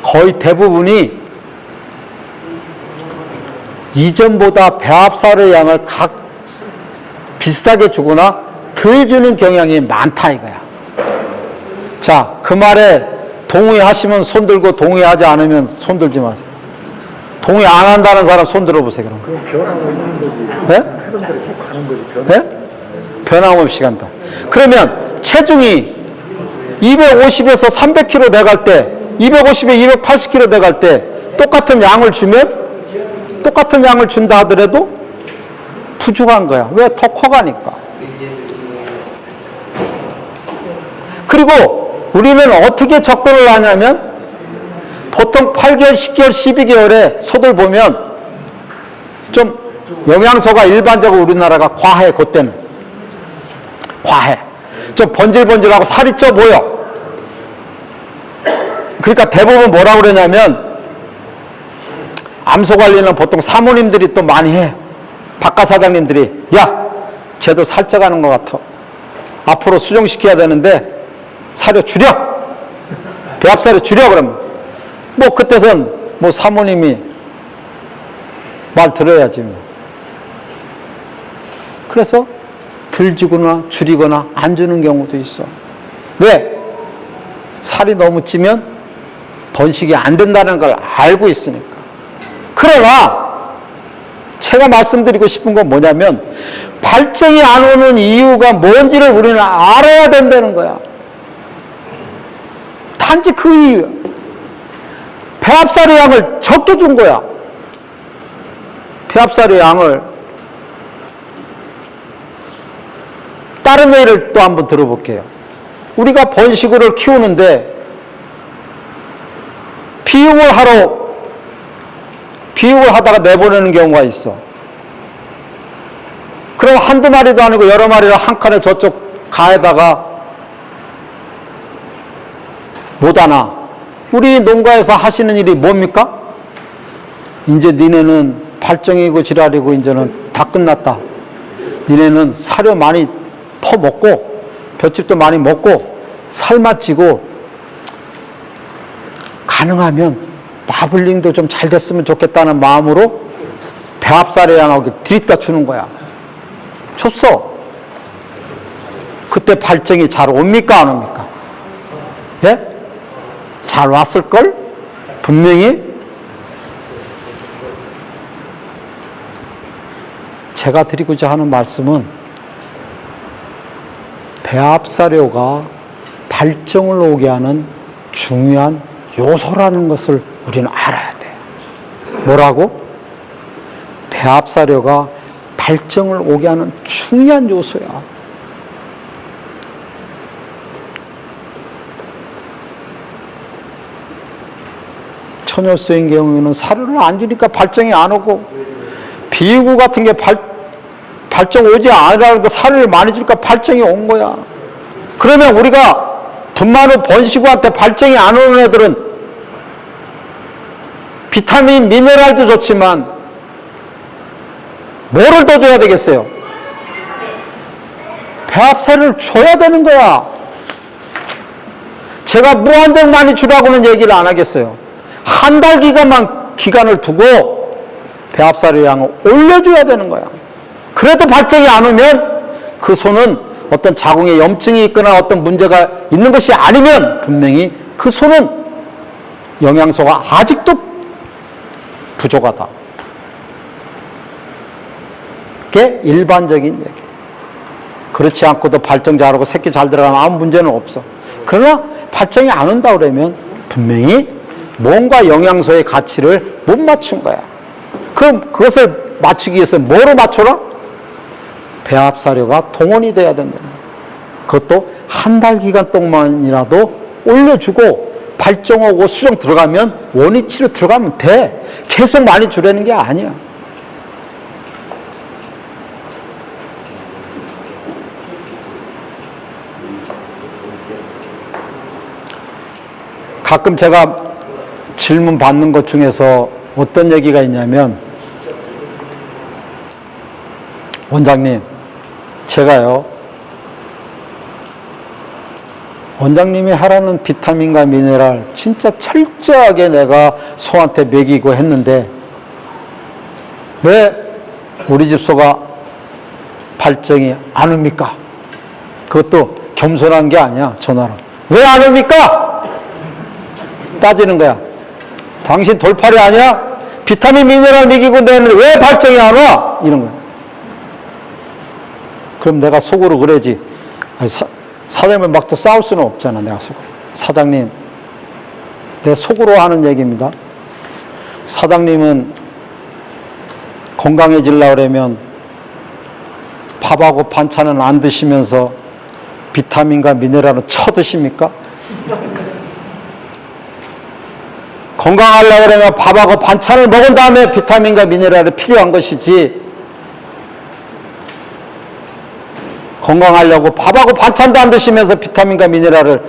거의 대부분이 이전보다 배합사료의 양을 각 비슷하게 주거나 덜 주는 경향이 많다 이거야. 자, 그 말에 동의하시면 손 들고 동의하지 않으면 손 들지 마세요. 동의 안 한다는 사람 손 들어보세요. 그럼 변하고 있는 거지. 네? 하던 대로 쭉 가는 거지. 네? 변함없이 간다. 그러면 체중이 250에서 300kg 돼갈 때, 250에 280kg 돼갈 때 똑같은 양을 주면 똑같은 양을 준다 하더라도 부족한 거야. 왜? 더 커가니까. 그리고 우리는 어떻게 접근을 하냐면 보통 8개월, 10개월, 12개월에 소들 보면 좀 영양소가 일반적으로 우리나라가 과해, 그때는. 과해. 좀 번질번질하고 살이 쪄 보여. 그러니까 대부분 뭐라고 그러냐면 암소 관리는 보통 사모님들이 또 많이 해. 바깥 사장님들이 야, 쟤도 살쪄가는 것 같아. 앞으로 수정시켜야 되는데 사료 줄여. 배합사료 줄여. 그러면 뭐 그때선 뭐 사모님이 말 들어야지 뭐. 그래서 덜 주거나 줄이거나 안 주는 경우도 있어. 왜? 살이 너무 찌면 번식이 안 된다는 걸 알고 있으니까. 그러나 제가 말씀드리고 싶은 건 뭐냐면 발정이 안 오는 이유가 뭔지를 우리는 알아야 된다는 거야. 단지 그 이유. 배합사료 양을 적게 준 거야. 배합사료 양을. 다른 예를 또 한번 들어볼게요. 우리가 번식을 키우는데 비육을 하다가 내보내는 경우가 있어. 그럼 한두 마리도 아니고 여러 마리를 한 칸에 저쪽 가에다가 못 하나. 우리 농가에서 하시는 일이 뭡니까? 이제 니네는 발정이고 지랄이고 이제는 다 끝났다. 니네는 사료 많이 퍼먹고 볏짚도 많이 먹고 살만 찌고 가능하면 마블링도 좀 잘 됐으면 좋겠다는 마음으로 배합사료 양하고 들이다 주는 거야. 줬어. 그때 발정이 잘 옵니까 안 옵니까? 예? 잘 왔을걸? 분명히. 제가 드리고자 하는 말씀은 배합사료가 발정을 오게 하는 중요한 요소라는 것을 우리는 알아야 돼. 뭐라고? 배합사료가 발정을 오게 하는 중요한 요소야. 처녀수인 경우에는 사료를 안 주니까 발정이 안 오고, 비구 같은 게 발정 오지 않으라고 사료를 많이 주니까 발정이 온 거야. 그러면 우리가 분만후 번식후한테 발정이 안 오는 애들은 비타민, 미네랄도 좋지만 뭐를 더 줘야 되겠어요? 배합사료를 줘야 되는 거야. 제가 무한정 많이 주라고는 얘기를 안 하겠어요. 한 달 기간을 두고 배합사료 양을 올려줘야 되는 거야. 그래도 발정이 안 오면 그 소는 어떤 자궁에 염증이 있거나 어떤 문제가 있는 것이 아니면 분명히 그 소는 영양소가 아직도 부족하다. 그게 일반적인 얘기. 그렇지 않고도 발정 잘하고 새끼 잘 들어가면 아무 문제는 없어. 그러나 발정이 안 온다 그러면 분명히 뭔가 영양소의 가치를 못 맞춘 거야. 그럼 그것을 맞추기 위해서 뭐로 맞춰라? 배합사료가 동원이 돼야 된다. 그것도 한 달 기간 동안이라도 올려주고 발정 오고 수정 들어가면 원위치로 들어가면 돼. 계속 많이 주려는 게 아니야. 가끔 제가 질문 받는 것 중에서 어떤 얘기가 있냐면, 원장님, 제가요, 원장님이 하라는 비타민과 미네랄 진짜 철저하게 내가 소한테 먹이고 했는데 왜 우리 집 소가 발정이 안 옵니까? 그것도 겸손한 게 아니야, 전화로. 왜 안 옵니까? 따지는 거야. 당신 돌팔이 아니야? 비타민 미네랄 먹이고 내는데 왜 발정이 안 와? 이런 거야. 그럼 내가 속으로 그러지. 아니, 사장님은 막 또 싸울 수는 없잖아, 내가 속으로. 사장님, 내 속으로 하는 얘기입니다. 사장님은 건강해지려고 그러면 밥하고 반찬은 안 드시면서 비타민과 미네랄은 쳐드십니까? 건강하려고 그러면 밥하고 반찬을 먹은 다음에 비타민과 미네랄이 필요한 것이지, 건강하려고 밥하고 반찬도 안 드시면서 비타민과 미네랄을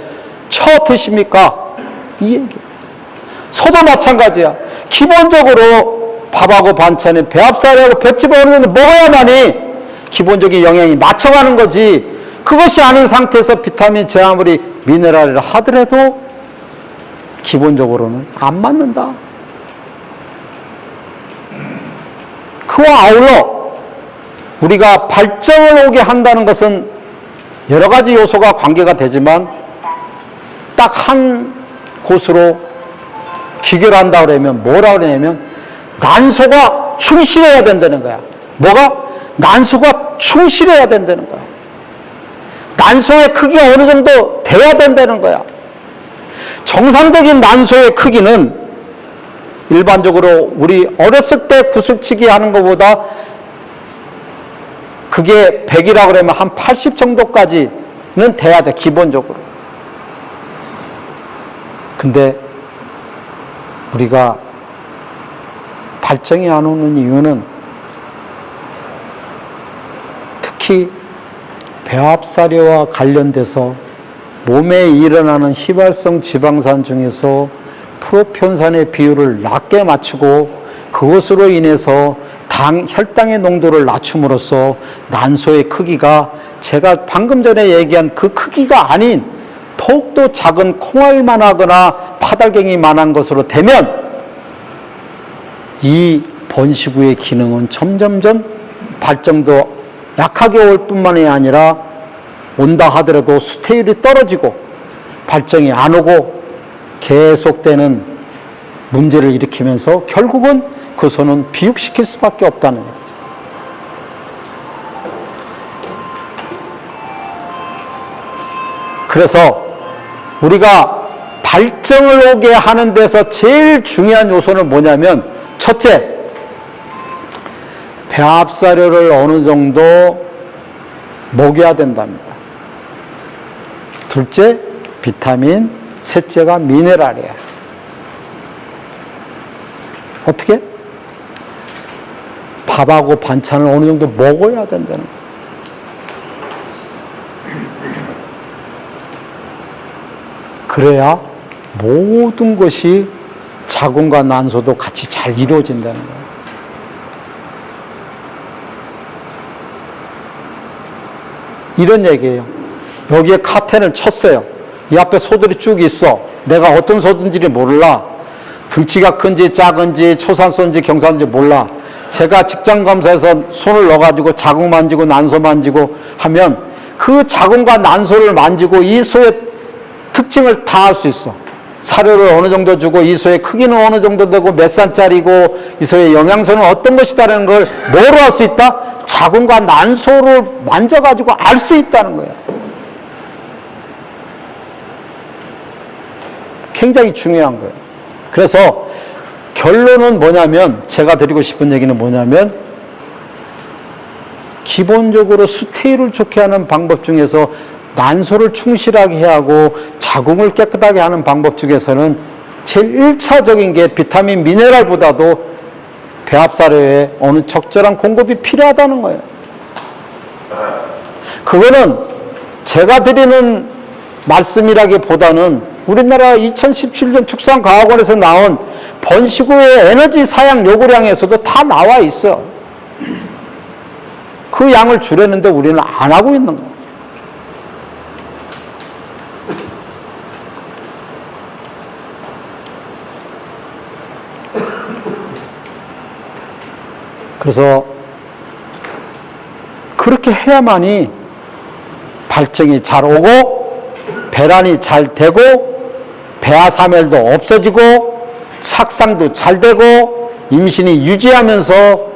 쳐 드십니까? 이 얘기. 소도 마찬가지야. 기본적으로 밥하고 반찬에 배합살하고 볏짚을 어느 정도 먹어야만이 기본적인 영양이 맞춰가는 거지. 그것이 아닌 상태에서 비타민 제아무리 미네랄을 하더라도 기본적으로는 안 맞는다. 그와 아울러 우리가 발정을 오게 한다는 것은 여러 가지 요소가 관계가 되지만 딱 한 곳으로 기결 한다 그러면 뭐라 그러냐면 난소가 충실해야 된다는 거야. 뭐가? 난소가 충실해야 된다는 거야. 난소의 크기가 어느 정도 돼야 된다는 거야. 정상적인 난소의 크기는 일반적으로 우리 어렸을 때 구슬치기 하는 것보다 그게 100이라고 그러면 한 80 정도까지는 돼야 돼, 기본적으로. 근데 우리가 발정이 안 오는 이유는 특히 배합사료와 관련돼서 몸에 일어나는 휘발성 지방산 중에서 프로편산의 비율을 낮게 맞추고 그것으로 인해서 혈당의 농도를 낮춤으로써 난소의 크기가 제가 방금 전에 얘기한 그 크기가 아닌 더욱더 작은 콩알만 하거나 파달갱이만한 것으로 되면 이 번식구의 기능은 점점점 발정도 약하게 올 뿐만이 아니라 온다 하더라도 수태율이 떨어지고 발정이 안 오고 계속되는 문제를 일으키면서 결국은 그 소는 비육시킬 수밖에 없다는 얘기죠. 그래서 우리가 발정을 오게 하는 데서 제일 중요한 요소는 뭐냐면, 첫째, 배합사료를 어느 정도 먹여야 된답니다. 둘째, 비타민, 셋째가 미네랄이에요. 어떻게? 밥하고 반찬을 어느 정도 먹어야 된다는 거예요. 그래야 모든 것이 자궁과 난소도 같이 잘 이루어진다는 거예요. 이런 얘기예요. 여기에 카텐을 쳤어요. 이 앞에 소들이 쭉 있어. 내가 어떤 소든지 몰라. 등치가 큰지 작은지 초산소인지 경산소인지 몰라. 제가 직장검사에서 손을 넣어가지고 자궁 만지고 난소 만지고 하면 그 자궁과 난소를 만지고 이 소의 특징을 다 알 수 있어. 사료를 어느 정도 주고 이 소의 크기는 어느 정도 되고 몇 산짜리고 이 소의 영양소는 어떤 것이다라는 걸 뭐로 알 수 있다? 자궁과 난소를 만져가지고 알 수 있다는 거예요. 굉장히 중요한 거예요. 그래서 결론은 뭐냐면, 제가 드리고 싶은 얘기는 뭐냐면, 기본적으로 수태율을 좋게 하는 방법 중에서 난소를 충실하게 하고 자궁을 깨끗하게 하는 방법 중에서는 제일 1차적인 게 비타민 미네랄보다도 배합사료에 어느 적절한 공급이 필요하다는 거예요. 그거는 제가 드리는 말씀이라기보다는 우리나라 2017년 축산과학원에서 나온 번식후의 에너지 사양 요구량에서도 다 나와 있어. 그 양을 줄였는데 우리는 안 하고 있는 거야. 그래서 그렇게 해야만이 발정이 잘 오고 배란이 잘 되고 배아사멸도 없어지고 착상도 잘 되고 임신이 유지하면서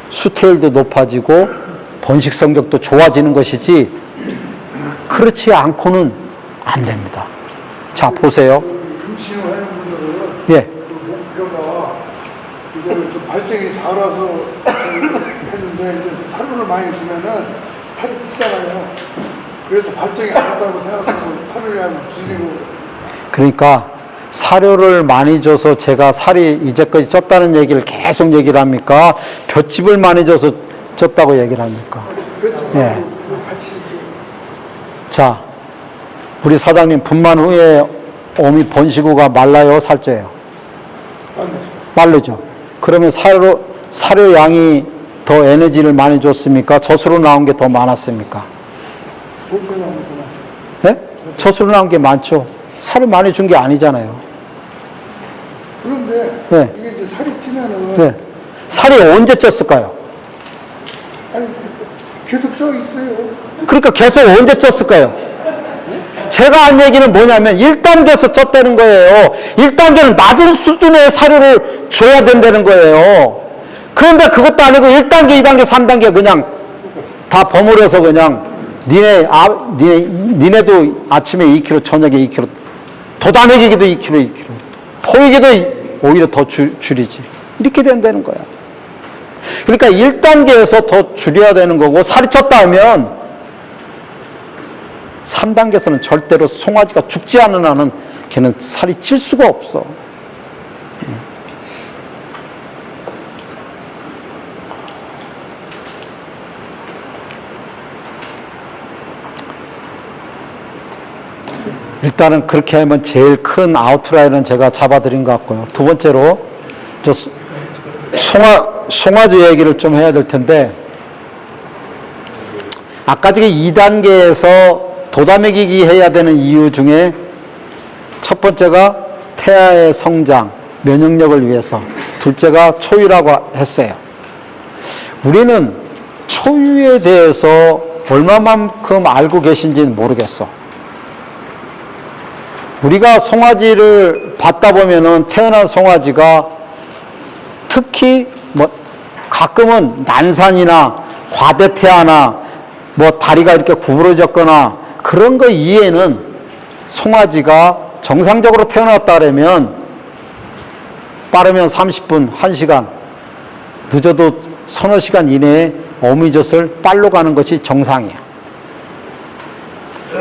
수태율도 높아지고 번식 성적도 좋아지는 것이지 그렇지 않고는 안 됩니다. 자, 보세요. 임신을 하는 분들은 예. 그 목표가 이제 좀 발생이 잘 와서 했는데 이제 사료를 많이 주면은 살이 찌잖아요. 그래서 발정이 안 된다고 생각하고 사료량을 줄이고. 그러니까 사료를 많이 줘서 제가 살이 이제까지 쪘다는 얘기를 계속 얘기를 합니까? 볏짚을 많이 줘서 쪘다고 얘기를 합니까? 그렇죠. 예. 같이 이제 자, 우리 사장님 분만 후에 어미 번식 후가 말라요, 살쪄요? 마르죠. 그러면 사료 양이 더 에너지를 많이 줬습니까? 젖으로 나온 게 더 많았습니까? 소주를 나오는구나. 예? 젖으로 나온 게 많죠. 살을 많이 준 게 아니잖아요. 그런데 네. 이게 이제 살이 찌면은 예. 살이 언제 쪘을까요? 아니 계속 쪄 있어요. 그러니까 계속 언제 쪘을까요? 제가 한 얘기는 뭐냐면 1단계에서 쪘다는 거예요. 1단계는 낮은 수준의 사료를 줘야 된다는 거예요. 그런데 그것도 아니고 1단계, 2단계, 3단계 그냥 다 버무려서 그냥 니네도 아침에 2kg, 저녁에 2kg, 도다내기도 2kg, 2kg, 포이기도 오히려 더 줄이지. 이렇게 된다는 거야. 그러니까 1단계에서 더 줄여야 되는 거고 살이 쪘다 하면 3단계에서는 절대로 송아지가 죽지 않는 한은 걔는 살이 찔 수가 없어. 일단은 그렇게 하면 제일 큰 아웃라인은 제가 잡아드린 것 같고요. 두 번째로 저 송아지 얘기를 좀 해야 될 텐데 아까 저기 2단계에서 도다매기기 해야 되는 이유 중에 첫 번째가 태아의 성장, 면역력을 위해서, 둘째가 초유라고 했어요. 우리는 초유에 대해서 얼마만큼 알고 계신지는 모르겠어. 우리가 송아지를 봤다 보면은 태어난 송아지가 특히 뭐 가끔은 난산이나 과대태아나 뭐 다리가 이렇게 구부러졌거나 그런 거 이외에는 송아지가 정상적으로 태어났다 그러면 빠르면 30분, 1시간, 늦어도 서너 시간 이내에 어미젖을 빨로 가는 것이 정상이야.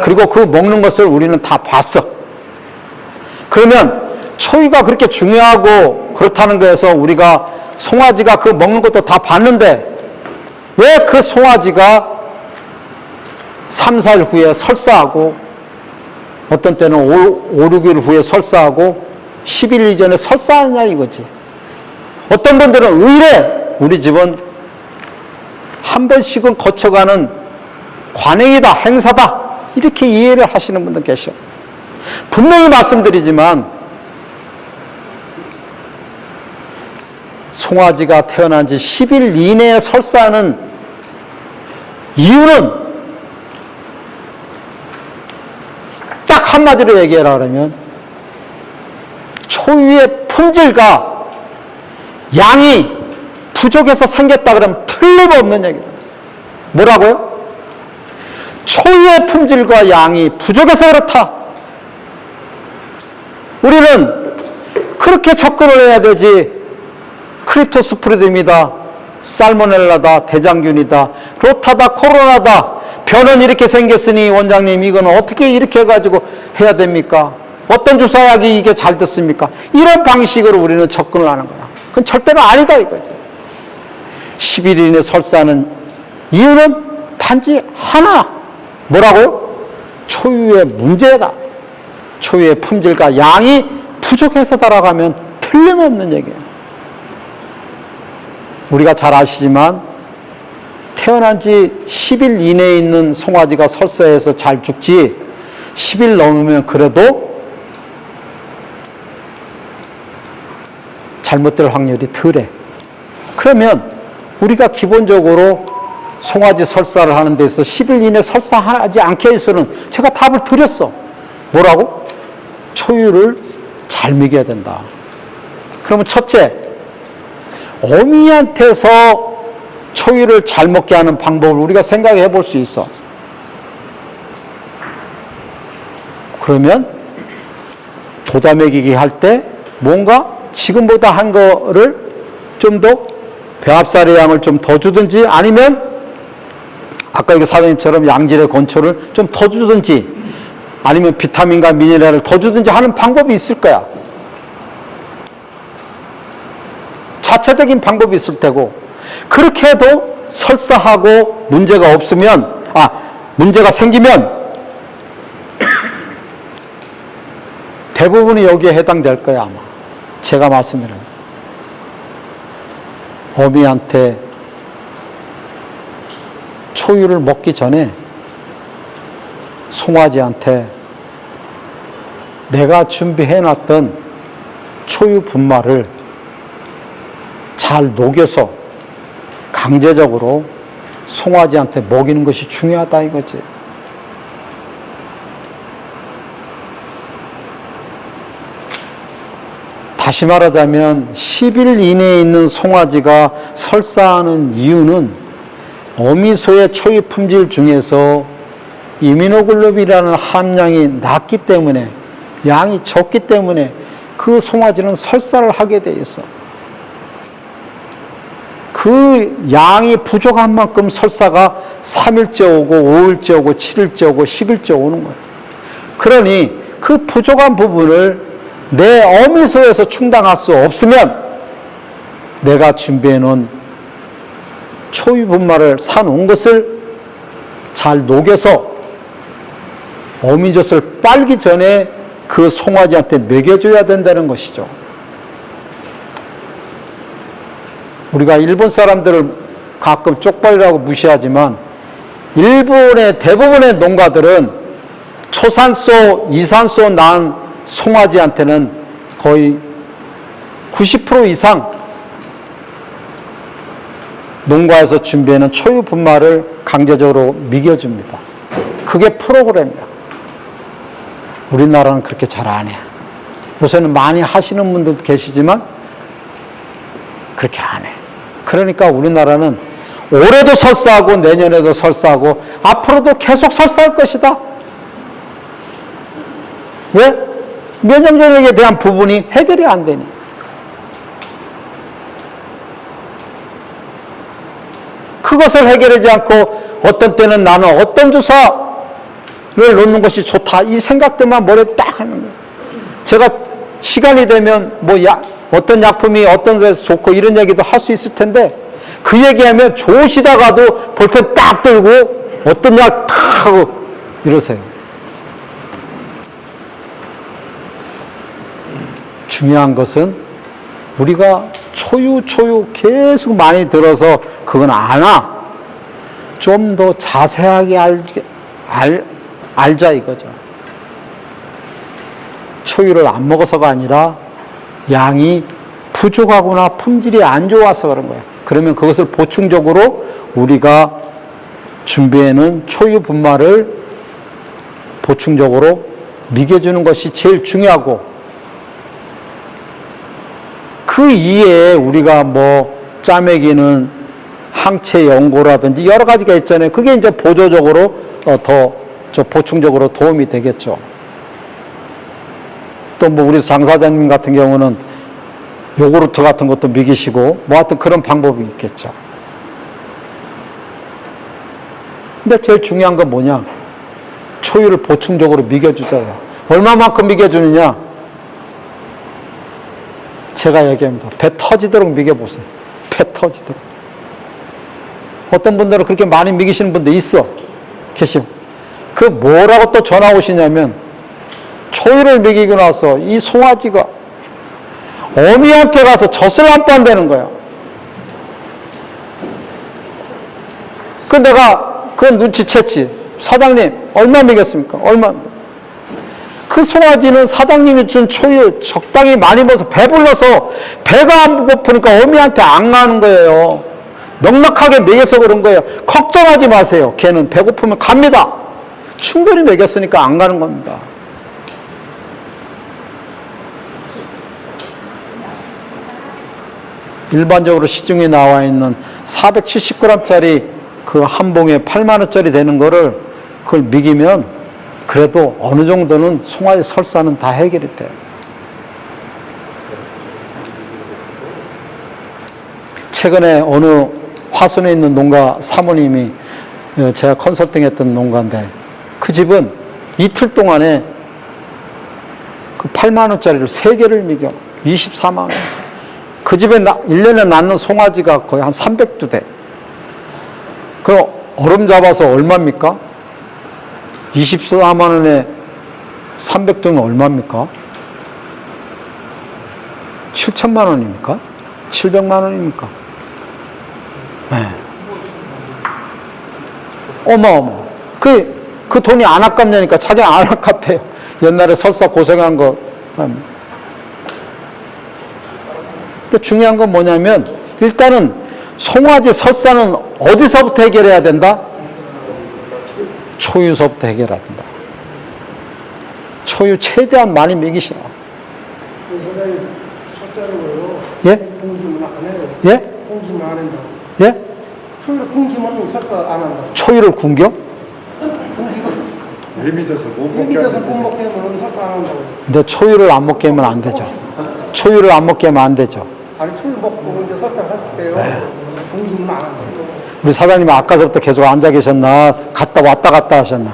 그리고 그 먹는 것을 우리는 다 봤어. 그러면 초유가 그렇게 중요하고 그렇다는 거에서 우리가 송아지가 그 먹는 것도 다 봤는데 왜 그 송아지가 3, 4일 후에 설사하고 어떤 때는 5, 6일 후에 설사하고 10일 이전에 설사하느냐 이거지. 어떤 분들은 의뢰 우리 집은 한 번씩은 거쳐가는 관행이다, 행사다 이렇게 이해를 하시는 분들 계셔. 분명히 말씀드리지만 송아지가 태어난 지 10일 이내에 설사하는 이유는 딱 한마디로 얘기하라 그러면 초유의 품질과 양이 부족해서 생겼다 그러면 틀림없는 얘기다. 뭐라고요? 초유의 품질과 양이 부족해서 그렇다. 우리는 그렇게 접근을 해야 되지. 크립토스프리드입니다. 살모넬라다, 대장균이다, 로타다, 코로나다. 변은 이렇게 생겼으니 원장님 이건 어떻게 이렇게 해가지고 해야 됩니까? 어떤 주사약이 이게 잘 됐습니까? 이런 방식으로 우리는 접근을 하는 거야. 그건 절대로 아니다 이거지. 10일 이내 설사하는 이유는 단지 하나. 뭐라고? 초유의 문제다. 초유의 품질과 양이 부족해서 달아가면 틀림없는 얘기예요. 우리가 잘 아시지만 태어난 지 10일 이내에 있는 송아지가 설사해서 잘 죽지 10일 넘으면 그래도 잘못될 확률이 덜해. 그러면 우리가 기본적으로 송아지 설사를 하는 데서 10일 이내 설사하지 않게 해서는 제가 답을 드렸어. 뭐라고? 초유를 잘 먹여야 된다. 그러면 첫째, 어미한테서 초유를 잘 먹게 하는 방법을 우리가 생각해 볼 수 있어. 그러면 도다 먹이기 할 때 뭔가 지금보다 한 거를 좀 더 배합살의 양을 좀 더 주든지 아니면 아까 이거 사장님처럼 양질의 건초를 좀 더 주든지 아니면 비타민과 미네랄을 더 주든지 하는 방법이 있을 거야. 자체적인 방법이 있을 테고 그렇게 해도 설사하고 문제가 없으면 문제가 생기면 대부분이 여기에 해당될 거야 아마. 제가 말씀드린 어미한테 초유를 먹기 전에 송아지한테 내가 준비해놨던 초유 분말을 잘 녹여서 강제적으로 송아지한테 먹이는 것이 중요하다 이거지. 다시 말하자면 10일 이내에 있는 송아지가 설사하는 이유는 어미소의 초유 품질 중에서 이뮤노글로빈이라는 함량이 낮기 때문에 양이 적기 때문에 그 송아지는 설사를 하게 돼 있어. 그 양이 부족한 만큼 설사가 3일째 오고 5일째 오고 7일째 오고 10일째 오는 거예요. 그러니 그 부족한 부분을 내 어미소에서 충당할 수 없으면 내가 준비해 놓은 초유 분말을 사놓은 것을 잘 녹여서 어미젖을 빨기 전에 그 송아지한테 먹여줘야 된다는 것이죠. 우리가 일본 사람들을 가끔 쪽발이라고 무시하지만 일본의 대부분의 농가들은 초산소, 이산소 낳은 송아지한테는 거의 90% 이상 농가에서 준비하는 초유 분말을 강제적으로 먹여줍니다. 그게 프로그램이야. 우리나라는 그렇게 잘 안 해. 요새는 많이 하시는 분들도 계시지만 그렇게 안 해. 그러니까 우리나라는 올해도 설사하고 내년에도 설사하고 앞으로도 계속 설사할 것이다. 왜? 면역력에 대한 부분이 해결이 안 되니. 그것을 해결하지 않고 어떤 때는 나는 어떤 주사를 놓는 것이 좋다. 이 생각들만 머리에 딱 하는 거예요. 제가 시간이 되면 어떤 약품이 어떤 데서 좋고 이런 얘기도 할 수 있을 텐데 그 얘기하면 좋으시다가도 볼펜 딱 들고 어떤 약 탁 하고 이러세요. 중요한 것은 우리가 초유 계속 많이 들어서 그건 안 와. 좀 더 자세하게 알자 이거죠. 초유를 안 먹어서가 아니라 양이 부족하거나 품질이 안 좋아서 그런 거예요. 그러면 그것을 보충적으로 우리가 준비해놓은 초유 분말을 보충적으로 먹여주는 것이 제일 중요하고 그 이외에 우리가 짜매기는 항체 연고라든지 여러 가지가 있잖아요. 그게 이제 보조적으로 보충적으로 도움이 되겠죠. 또 우리 장 사장님 같은 경우는 요구르트 같은 것도 먹이시고 하여튼 그런 방법이 있겠죠. 근데 제일 중요한 건 뭐냐? 초유를 보충적으로 먹여주잖아요. 얼마만큼 먹여주느냐? 제가 얘기합니다. 배 터지도록 먹여보세요. 배 터지도록. 어떤 분들은 그렇게 많이 먹이시는 분도 있어. 계시고. 그 뭐라고 또 전화 오시냐면 초유를 먹이고 나서 이 송아지가 어미한테 가서 젖을 안 빤다는 거야. 그 내가 그 눈치챘지. 사장님 얼마 먹였습니까? 얼마? 그 송아지는 사장님이 준 초유 적당히 많이 먹어서 배불러서 배가 안 고프니까 어미한테 안 가는 거예요. 넉넉하게 먹여서 그런 거예요. 걱정하지 마세요. 걔는 배고프면 갑니다. 충분히 먹였으니까 안 가는 겁니다. 일반적으로 시중에 나와 있는 470g짜리 그 한 봉에 8만 원짜리 되는 거를 그걸 먹이면 그래도 어느 정도는 송아지 설사는 다 해결이 돼요. 최근에 어느 화순에 있는 농가 사모님이 제가 컨설팅 했던 농가인데 그 집은 이틀 동안에 그 8만 원짜리를 3개를 먹여 24만 원. 그 집에 1년에 낳는 송아지가 거의 한 300두 돼. 그 얼음 잡아서 얼마입니까? 24만 원에 300두면 얼마입니까? 7천만 원입니까? 700만 원입니까? 네. 어마어마. 그 돈이 안 아깝냐니까 자기 안 아깝대요. 옛날에 설사 고생한 거. 중요한 건 뭐냐면 일단은 송아지 설사는 어디서부터 해결해야 된다? 초유서부터 해결해야 된다. 초유 최대한 많이 먹이시라. 선생님, 설사로요. 예? 공기만 안 해요. 예? 공기만 안 한다. 예? 초유를 공기만 설사 안 한다. 초유를 굶겨? 예민해서 못 먹게 미져서 하는 못 먹게 하면 설사 안 한다고. 근데 초유를 안 먹게 하면 안 되죠. 초유를 안 먹게 하면 안 되죠. 아니 초유 먹고 이제 설사를 했을 때요. 공기만 안 한다. 우리 사장님은 아까부터 계속 앉아 계셨나? 갔다 왔다 갔다 하셨나?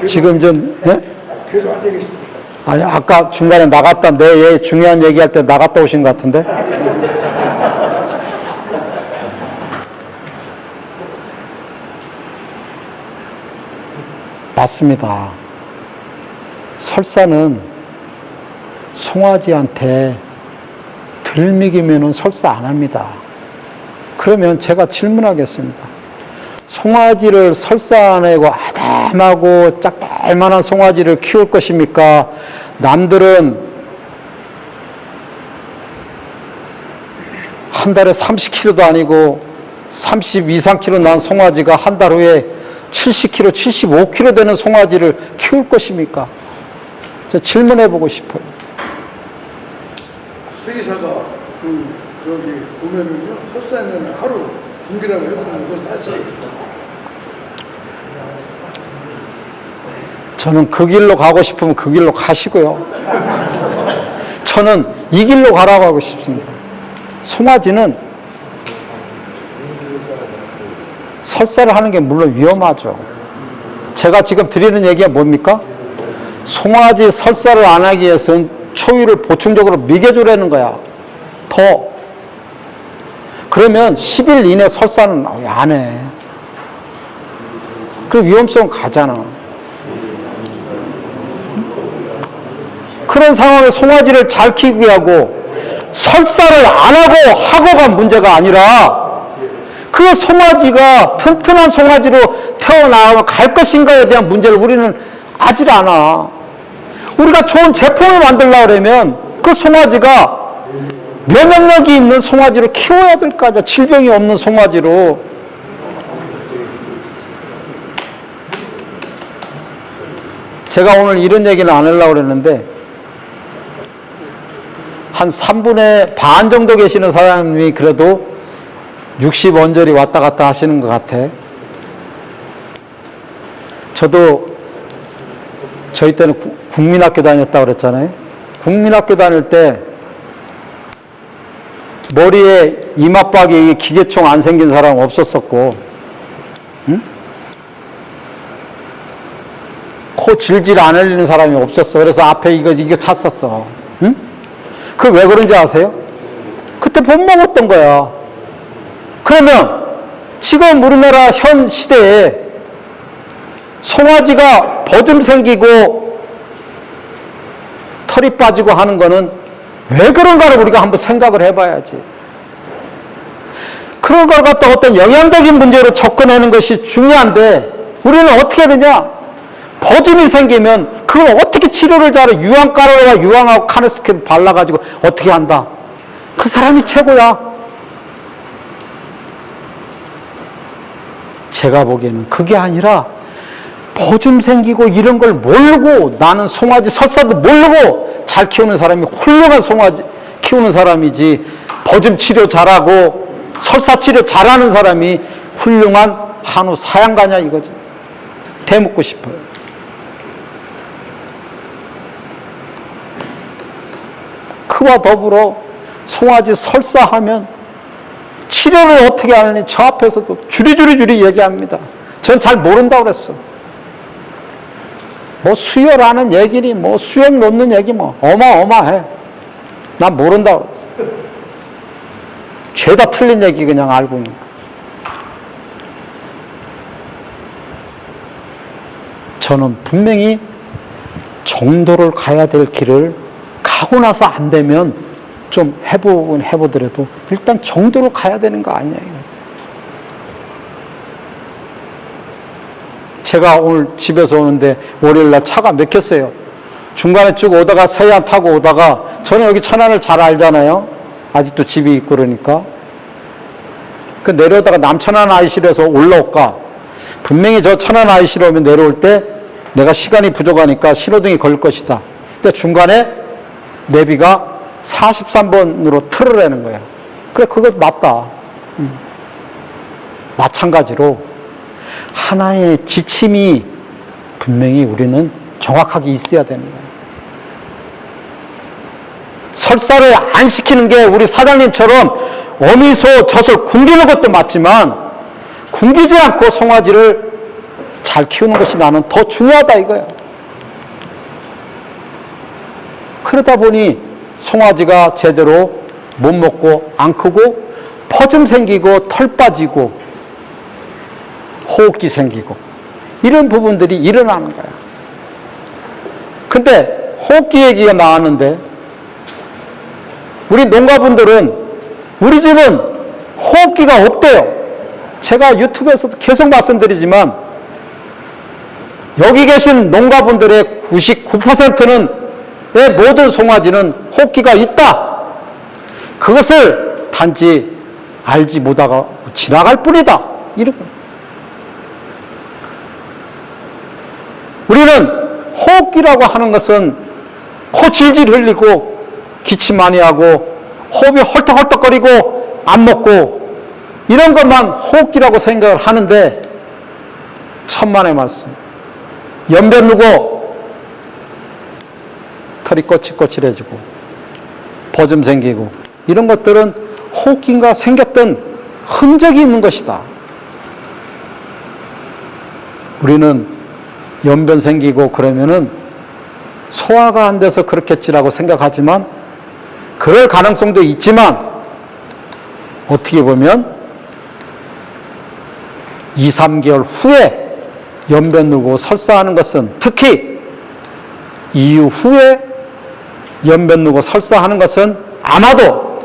지금 좀, 예? 계속 안 되겠습니다. 아니, 아까 중간에 나갔다, 내 중요한 얘기할 때 나갔다 오신 것 같은데? 맞습니다. 설사는 송아지한테 덜 먹이면 설사 안 합니다. 그러면 제가 질문하겠습니다. 송아지를 설사 안 하고 아담하고 짝달만한 송아지를 키울 것입니까? 남들은 한 달에 30kg도 아니고 32, 3kg 난 송아지가 한 달 후에 70kg, 75kg 되는 송아지를 키울 것입니까? 저 질문해보고 싶어요. 회계사가 저기 보면은요, 설사하면 하루 굶기라고 해거든요. 그건 사실. 저는 그 길로 가고 싶으면 그 길로 가시고요. 저는 이 길로 가라고 하고 싶습니다. 송아지는 설사를 하는 게 물론 위험하죠. 제가 지금 드리는 얘기가 뭡니까? 송아지 설사를 안 하기 위해서는 초유를 보충적으로 먹여주라는 거야. 더. 그러면 10일 이내 설사는 안 해. 그 위험성은 가잖아. 그런 상황에 송아지를 잘 키우게 하고 설사를 안 하고가 문제가 아니라 그 송아지가 튼튼한 송아지로 태어나면 갈 것인가에 대한 문제를 우리는 아질 않아. 우리가 좋은 제품을 만들려고 그러면 그 송아지가 면역력이 있는 송아지로 키워야 될 거 아니야. 질병이 없는 송아지로. 제가 오늘 이런 얘기는 안 하려고 그랬는데 한 3분의 반 정도 계시는 사람이 그래도 60언저리 왔다 갔다 하시는 것 같아. 저도 저희 때는 국민학교 다녔다고 그랬잖아요. 국민학교 다닐 때 머리에 이마박에 기계총 안 생긴 사람 없었었고, 응? 코 질질 안 흘리는 사람이 없었어. 그래서 앞에 이거 찼었어. 응? 그 왜 그런지 아세요? 그때 못 먹었던 거야. 그러면 지금 우리나라 현 시대에 송아지가 버즘 생기고 털이 빠지고 하는 거는 왜 그런가를 우리가 한번 생각을 해봐야지. 그런 걸 갖다 어떤 영양적인 문제로 접근하는 것이 중요한데 우리는 어떻게 하느냐? 버짐이 생기면 그걸 어떻게 치료를 잘해? 유황가루와 유황하고 카네스킨 발라가지고 어떻게 한다? 그 사람이 최고야. 제가 보기에는 그게 아니라 버짐 생기고 이런 걸 모르고 나는 송아지 설사도 모르고 잘 키우는 사람이 훌륭한 송아지 키우는 사람이지 버짐 치료 잘하고 설사 치료 잘하는 사람이 훌륭한 한우 사양가냐 이거죠. 대묻고 싶어요. 그와 더불어 송아지 설사하면 치료를 어떻게 하느니 저 앞에서도 줄이 얘기합니다. 전 잘 모른다고 그랬어. 뭐 수혈하는 얘기니 뭐 수액 놓는 얘기 뭐 어마어마해. 난 모른다고 그랬어. 죄다 틀린 얘기 그냥 알고 있는 거야. 저는 분명히 정도를 가야 될 길을 가고 나서 안 되면 좀 해보더라도 일단 정도로 가야 되는 거 아니야. 제가 오늘 집에서 오는데 월요일날 차가 막혔어요. 중간에 쭉 오다가 서해안 타고 오다가 저는 여기 천안을 잘 알잖아요. 아직도 집이 있고 그러니까. 그 내려오다가 남천안 IC로에서 올라올까. 분명히 저 천안 IC로 오면 내려올 때 내가 시간이 부족하니까 신호등이 걸릴 것이다. 근데 중간에 내비가 43번으로 틀을 하는 거야. 그래, 그거 맞다. 마찬가지로 하나의 지침이 분명히 우리는 정확하게 있어야 되는 거야. 설사를 안 시키는 게 우리 사장님처럼 어미소 젖을 굶기는 것도 맞지만 굶기지 않고 송아지를 잘 키우는 것이 나는 더 중요하다 이거야. 그러다 보니 송아지가 제대로 못 먹고 안 크고 퍼즘 생기고 털 빠지고 호흡기 생기고 이런 부분들이 일어나는 거야. 근데 호흡기 얘기가 나왔는데 우리 농가분들은 우리 집은 호흡기가 없대요. 제가 유튜브에서도 계속 말씀드리지만 여기 계신 농가분들의 99%는 내 모든 송아지는 호흡기가 있다. 그것을 단지 알지 못하고 지나갈 뿐이다. 이런 거. 우리는 호흡기라고 하는 것은 코 질질 흘리고 기침 많이 하고 호흡이 헐떡헐떡거리고 안 먹고 이런 것만 호흡기라고 생각을 하는데 천만의 말씀. 연변 누고 털이 꼬칠꼬칠해지고 버즘 생기고 이런 것들은 호흡기가 생겼던 흔적이 있는 것이다. 우리는 연변 생기고 그러면은 소화가 안 돼서 그렇겠지라고 생각하지만 그럴 가능성도 있지만 어떻게 보면 2, 3개월 후에 연변 누고 설사하는 것은 특히 이후 후에 연변 누고 설사하는 것은 아마도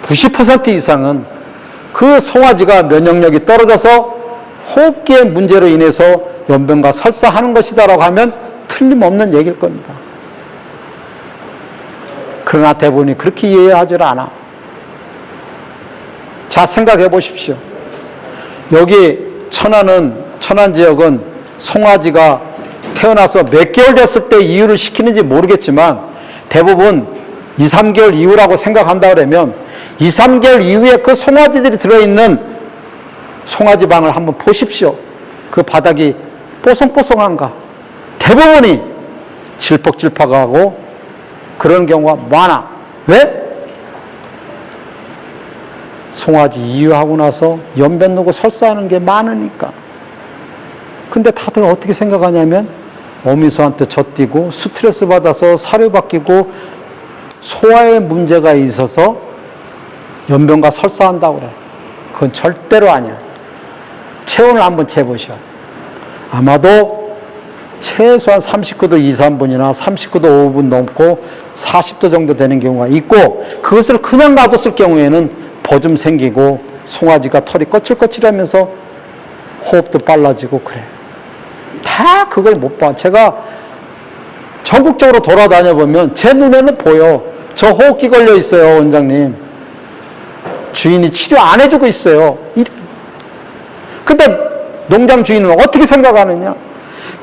90% 이상은 그 송아지가 면역력이 떨어져서 호흡기의 문제로 인해서 연변과 설사하는 것이다라고 하면 틀림없는 얘기일 겁니다. 그러나 대부분이 그렇게 이해하지 않아. 자, 생각해 보십시오. 여기 천안 지역은 송아지가 태어나서 몇 개월 됐을 때 이유를 시키는지 모르겠지만 대부분 2, 3개월 이후라고 생각한다 그러면 2, 3개월 이후에 그 송아지들이 들어있는 송아지 방을 한번 보십시오. 그 바닥이 뽀송뽀송한가? 대부분이 질퍽질퍽하고 그런 경우가 많아. 왜? 송아지 이유하고 나서 연변 누고 설사하는 게 많으니까. 근데 다들 어떻게 생각하냐면 어미소한테 젖뛰고 스트레스 받아서 사료 바뀌고 소화에 문제가 있어서 연변과 설사한다고 그래. 그건 절대로 아니야. 체온을 한번 재보셔. 아마도 최소한 39도 2, 3분이나 39도 5분 넘고 40도 정도 되는 경우가 있고, 그것을 그냥 놔뒀을 경우에는 버좀 생기고 송아지가 털이 거칠거칠하면서 호흡도 빨라지고 그래. 다 그걸 못 봐. 제가 전국적으로 돌아다녀 보면 제 눈에는 보여. 저 호흡기 걸려 있어요, 원장님. 주인이 치료 안 해주고 있어요. 근데 농장 주인은 어떻게 생각하느냐?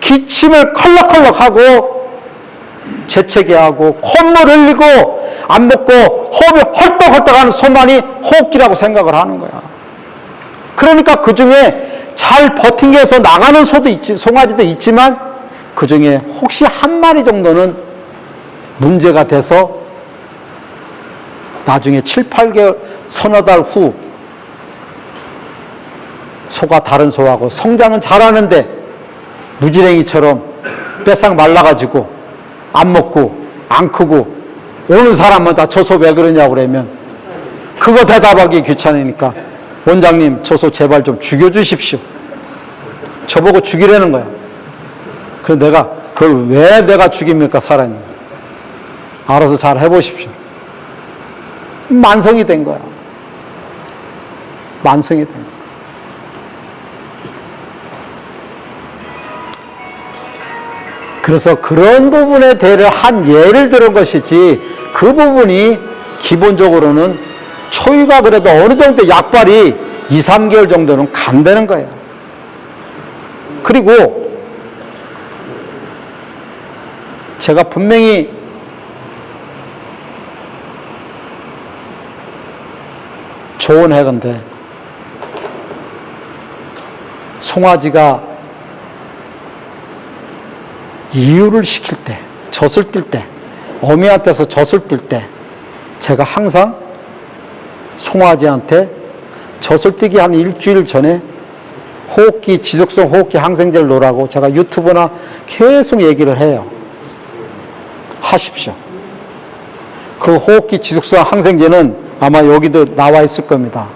기침을 컬럭컬럭하고 재채기하고 콧물 흘리고 안 먹고 호흡이 헐떡헐떡하는 소만이 호흡기라고 생각을 하는 거야. 그러니까 그 중에 잘 버팅겨서 나가는 소도 있지, 송아지도 있지만 그 중에 혹시 한 마리 정도는 문제가 돼서 나중에 7, 8개월, 서너 달 후 소가 다른 소하고 성장은 잘하는데 무지랭이처럼 뺏싹 말라가지고 안 먹고 안 크고 오는 사람마다 저 소 왜 그러냐고 그러면 그거 대답하기 귀찮으니까 원장님 저 소 제발 좀 죽여주십시오. 저보고 죽이라는 거야. 그래서 내가 그걸 왜 내가 죽입니까 사람이. 알아서 잘 해보십시오. 만성이 된 거야. 만성이 된 거야. 그래서 그런 부분에 대해 한 예를 들은 것이지 그 부분이 기본적으로는 초유가 그래도 어느 정도 약발이 2, 3개월 정도는 간다는 거예요. 그리고 제가 분명히 조언해건데 송아지가 이유를 시킬 때, 젖을 뜰 때, 어미한테서 젖을 뜰 때 제가 항상 송아지한테 젖을 뜨기 한 일주일 전에 호흡기, 지속성 호흡기 항생제를 놓으라고 제가 유튜브나 계속 얘기를 해요. 하십시오. 그 호흡기 지속성 항생제는 아마 여기도 나와 있을 겁니다.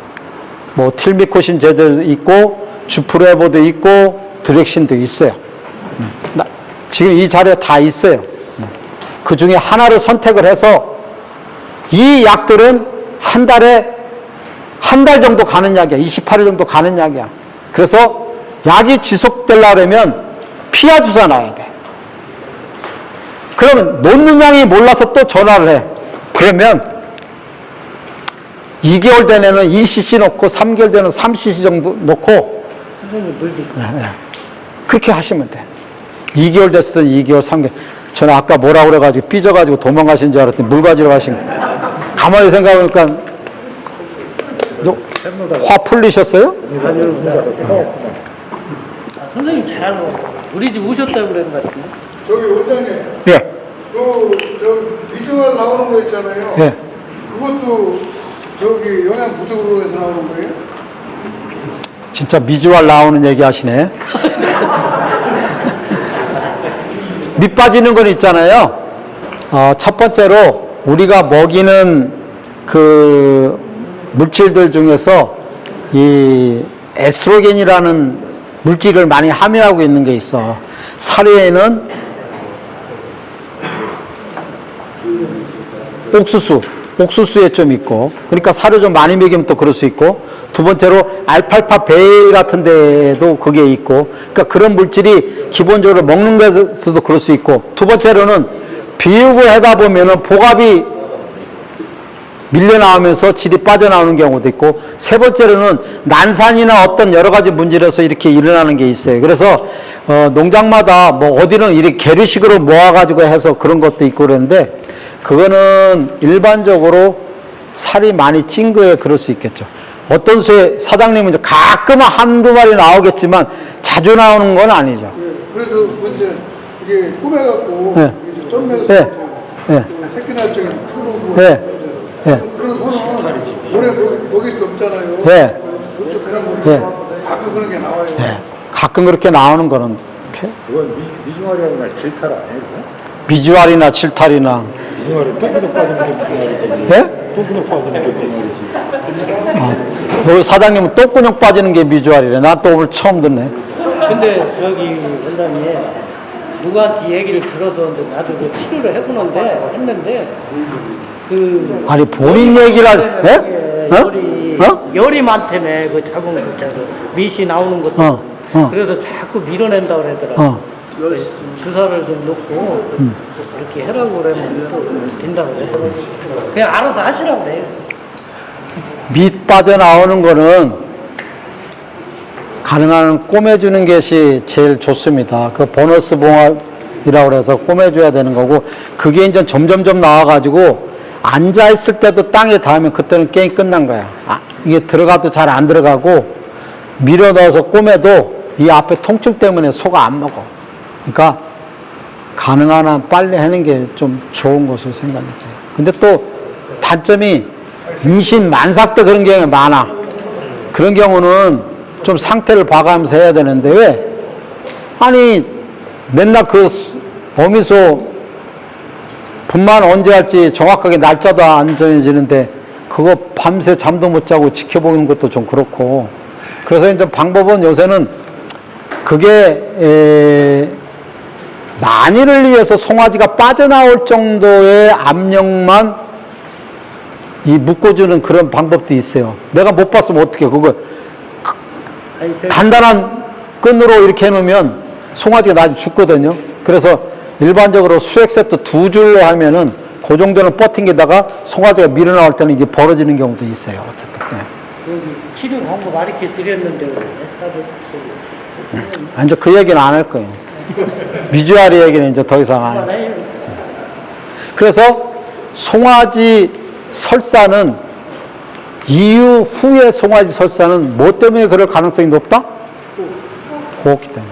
뭐 틸미코신 제도 있고 주프레보도 있고 드렉신도 있어요. 지금 이 자리에 다 있어요. 그 중에 하나를 선택을 해서 이 약들은 한 달에 한 달 정도 가는 약이야. 28일 정도 가는 약이야. 그래서 약이 지속되려면 피하 주사 놔야 돼. 그러면 놓는 양이 몰라서 또 전화를 해. 그러면 2개월 된 애는 2cc 놓고 3개월 되는 3cc 정도 놓고 그렇게 하시면 돼. 2개월 됐을 때 2개월, 3개월. 저는 아까 뭐라고 그래가지고 삐져가지고 도망가신 줄 알았더니 물 가지러 가신 거. 가만히 생각해보니까 화 풀리셨어요? 선생님 잘 알아. 우리 집 오셨다고 그러는 것 같은데. 저기 원장님, 예. 저 비주얼 나오는 거 있잖아요. 예. 그것도 저기 영양 부족으로 해서 나오는 거예요? 진짜 미주알 나오는 얘기 하시네. 밑 빠지는 건 있잖아요. 첫 번째로 우리가 먹이는 그 물질들 중에서 이 에스트로겐이라는 물질을 많이 함유하고 있는 게 있어. 사료에는 옥수수에 좀 있고, 그러니까 사료 좀 많이 먹이면 또 그럴 수 있고, 두 번째로 알팔파 베일 같은 데에도 그게 있고, 그러니까 그런 물질이 기본적으로 먹는 것에서도 그럴 수 있고, 두 번째로는 비육을 하다 보면은 복압이 밀려나오면서 질이 빠져나오는 경우도 있고, 세 번째로는 난산이나 어떤 여러 가지 문제로서 이렇게 일어나는 게 있어요. 그래서 농장마다 뭐 어디는 이렇게 계류식으로 모아가지고 해서 그런 것도 있고 그러는데, 그거는 일반적으로 살이 많이 찐 거에 그럴 수 있겠죠. 어떤 수에 사장님은 이제 가끔 한두 마리 나오겠지만 자주 나오는 건 아니죠. 네, 그래서 이제 이게 꾸며갖고 네. 이제 쪄면서 네. 네. 새끼 날짜가 풀고 네. 네. 그런 소는 오래 먹일 수 없잖아요. 네. 노출되는 거 네. 가끔 그런 게 나와요. 네. 가끔 그렇게 나오는 거는 이렇게 그건 미주알이나 질탈 아니에요? 비주알이나 칠탈이나. 미주알이 똥구덕 빠지는 게 미주알이지. 네? 똥구덕 빠지는 게 미주알이지. 여기 사장님은 똥구녕 빠지는 게 미주알이래. 난 또 오늘 처음 듣네. 근데 저기 원장님 누구한테 얘기를 들어서 이제 나도 그 치료를 했는데 그 아니 본인 얘기를 예? 열이 많다며 그 작은 글자로 밑이 나오는 것도 그래서 자꾸 밀어낸다고 그러더라고. 주사를 좀 놓고 그렇게 하라고 그러면 또 된다고 그러더라고. 그냥 알아서 하시라고 그래요. 밑 빠져나오는 거는 가능한 꼬매주는 것이 제일 좋습니다. 그 보너스 봉합이라고 해서 꼬매줘야 되는 거고, 그게 이제 점점점 나와가지고 앉아있을 때도 땅에 닿으면 그때는 게임 끝난 거야. 이게 들어가도 잘 안 들어가고 밀어 넣어서 꼬매도 이 앞에 통증 때문에 소가 안 먹어. 그러니까 가능한 한 빨리 하는 게 좀 좋은 것으로 생각이 돼요. 근데 또 단점이 임신 만삭 때 그런 경우가 많아. 그런 경우는 좀 상태를 봐가면서 해야 되는데, 왜? 아니, 맨날 그 어미소 분만 언제 할지 정확하게 날짜도 안 정해지는데, 그거 밤새 잠도 못 자고 지켜보는 것도 좀 그렇고. 그래서 이제 방법은 요새는 그게, 만일을 위해서 송아지가 빠져나올 정도의 압력만 이 묶어주는 그런 방법도 있어요. 내가 못 봤으면 어떡해. 그거 단단한 끈으로 이렇게 해놓으면 송아지가 나중에 죽거든요. 그래서 일반적으로 수액 세트 2줄로 하면은 그 정도는 버틴게다가 송아지가 밀어 나올 때는 이게 벌어지는 경우도 있어요. 어쨌든. 여기 치료 방법 가르쳐 드렸는데 이제 그 얘기는 안 할 거예요. 미주아리 얘기는 이제 더 이상 안 해요. 그래서 송아지 설사는 이후 후에 송아지 설사는 뭐 때문에 그럴 가능성이 높다? 호흡기 때문에.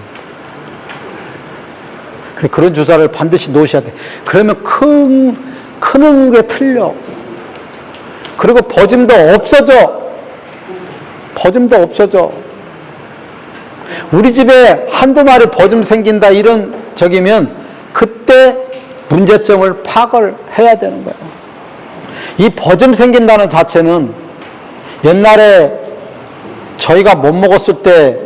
그런 주사를 반드시 놓으셔야 돼. 그러면 크는 게 틀려. 그리고 버짐도 없어져. 우리 집에 한두 마리 버짐 생긴다 이런 적이면 그때 문제점을 파악을 해야 되는 거예요. 이 버짐 생긴다는 자체는 옛날에 저희가 못 먹었을 때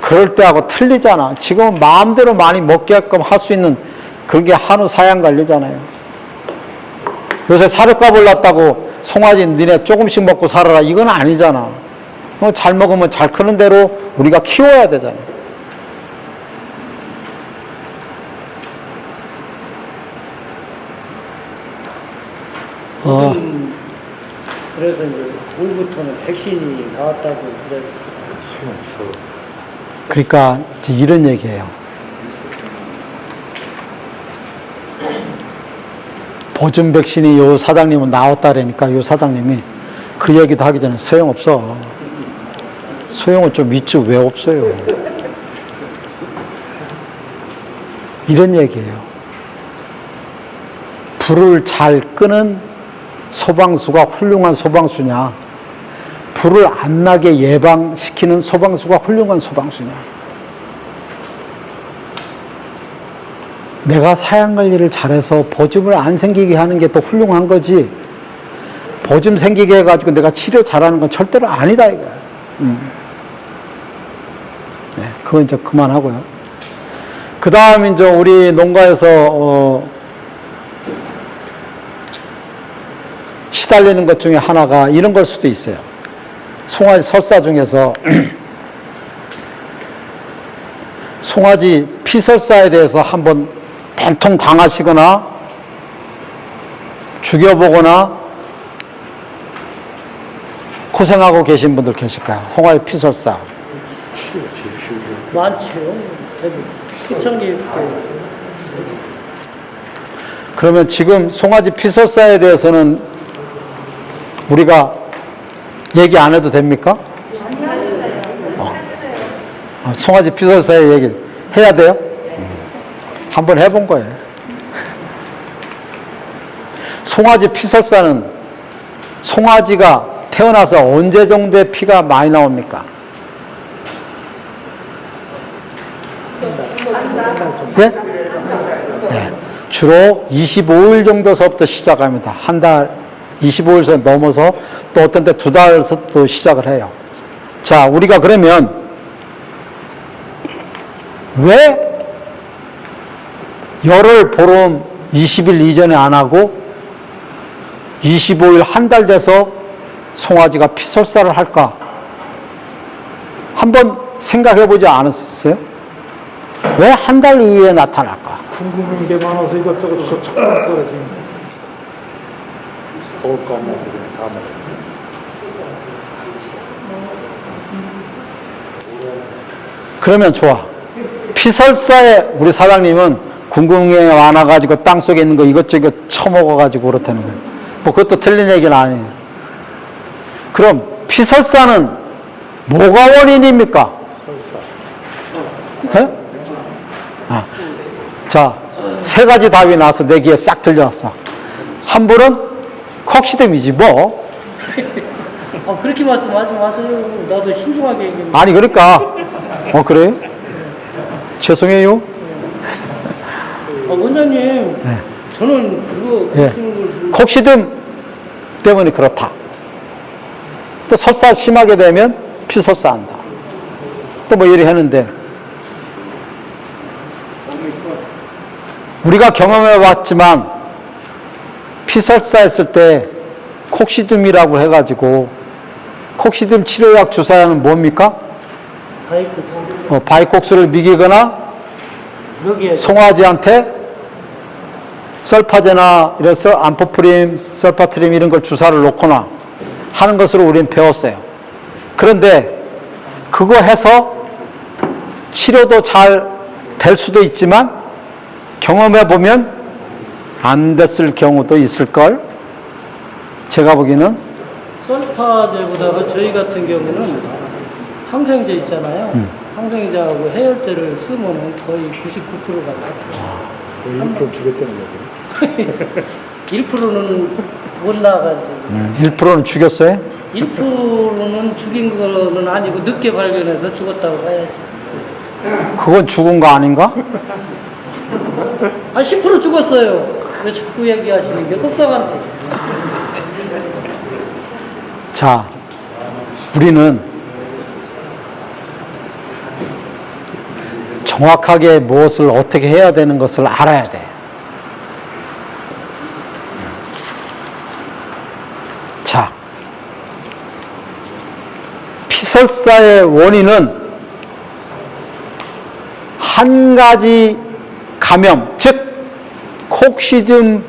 그럴 때하고 틀리잖아. 지금은 마음대로 많이 먹게끔 할 수 있는 그런 게 한우 사양관리잖아요. 요새 사료값 올랐다고 송아지 니네 조금씩 먹고 살아라 이건 아니잖아. 잘 먹으면 잘 크는 대로 우리가 키워야 되잖아요. 그래서 이제 올부터는 백신이 나왔다고 그래. 그러니까 이제 이런 얘기예요. 보증 백신이 요 사장님은 나왔다라니까 요 사장님이 그 얘기도 하기 전에 소용없어. 소용은 좀 있지 왜 없어요. 이런 얘기예요. 불을 잘 끄는 소방수가 훌륭한 소방수냐, 불을 안 나게 예방시키는 소방수가 훌륭한 소방수냐. 내가 사양관리를 잘해서 버짐을 안 생기게 하는 게 더 훌륭한 거지, 버짐 생기게 해가지고 내가 치료 잘하는 건 절대로 아니다 이거야. 네, 그건 이제 그만하고요. 그 다음 이제 우리 농가에서 시달리는 것 중에 하나가 이런 걸 수도 있어요. 송아지 설사 중에서 송아지 피설사에 대해서 한번 된통 당하시거나 죽여보거나 고생하고 계신 분들 계실까요? 송아지 피설사. 많죠. 시청기 그러면 지금 송아지 피설사에 대해서는 우리가 얘기 안 해도 됩니까? 송아지 피설사의 얘기를 해야 돼요? 한번 해본 거예요. 송아지 피설사는 송아지가 태어나서 언제 정도의 피가 많이 나옵니까? 네? 네. 주로 25일 정도서부터 시작합니다. 한 달 25일서 넘어서 또 어떤 때 2달서 또 시작을 해요. 자, 우리가 그러면 왜 열흘 보름 20일 이전에 안 하고 25일 한 달 돼서 송아지가 피설사를 할까? 한번 생각해 보지 않았어요? 왜 한 달 이후에 나타날까? 궁금한 게 많아서 이것저것 찾아보고 지금 먹을까 안 먹을까 다 먹어. 그러면 좋아. 피설사에 우리 사장님은 궁금한 게 많아가지고 땅속에 있는 거 이것저것 처먹어가지고 그렇다는 거예요. 뭐 그것도 틀린 얘기는 아니에요. 그럼 피설사는 뭐가 원인입니까? 네? 아, 자, 세 가지 답이 나와서 내 귀에 싹 들려왔어. 한 분은 콕시듬이지 뭐. 그렇게 말씀하지 마세요. 나도 신중하게 얘기해. 아니 그러니까 그래요? 죄송해요. 원장님, 네. 저는 그거 예. 그러시는 걸 콕시듬 때문에 그렇다. 또 설사 심하게 되면 피설사한다. 또 뭐 이리 했는데 우리가 경험해 봤지만 피설사했을 때 콕시듬이라고 해가지고 콕시듬 치료약 주사는 뭡니까? 바이크 바이콕스를 미기거나 여기에 송아지한테 썰파제나 이래서 암포프림, 설파트림 이런 걸 주사를 놓거나 하는 것으로 우리는 배웠어요. 그런데 그거 해서 치료도 잘 될 수도 있지만 경험해 보면 안 됐을 경우도 있을걸? 제가 보기에는 설파제보다가 저희 같은 경우는 항생제 있잖아요. 항생제하고 해열제를 쓰면 거의 99%가 나아요. 1% 주겠다는 거죠. 1%는 못 나가지고 1%는 죽였어요? 1%는 죽인 거는 아니고 늦게 발견해서 죽었다고 봐야지. 그건 죽은 거 아닌가? 10% 죽었어요. 왜 자꾸 얘기하시는 게 속상한데. 자, 우리는 정확하게 무엇을 어떻게 해야 되는 것을 알아야 돼. 자, 피설사의 원인은 한 가지 감염, 즉 콕시즘에만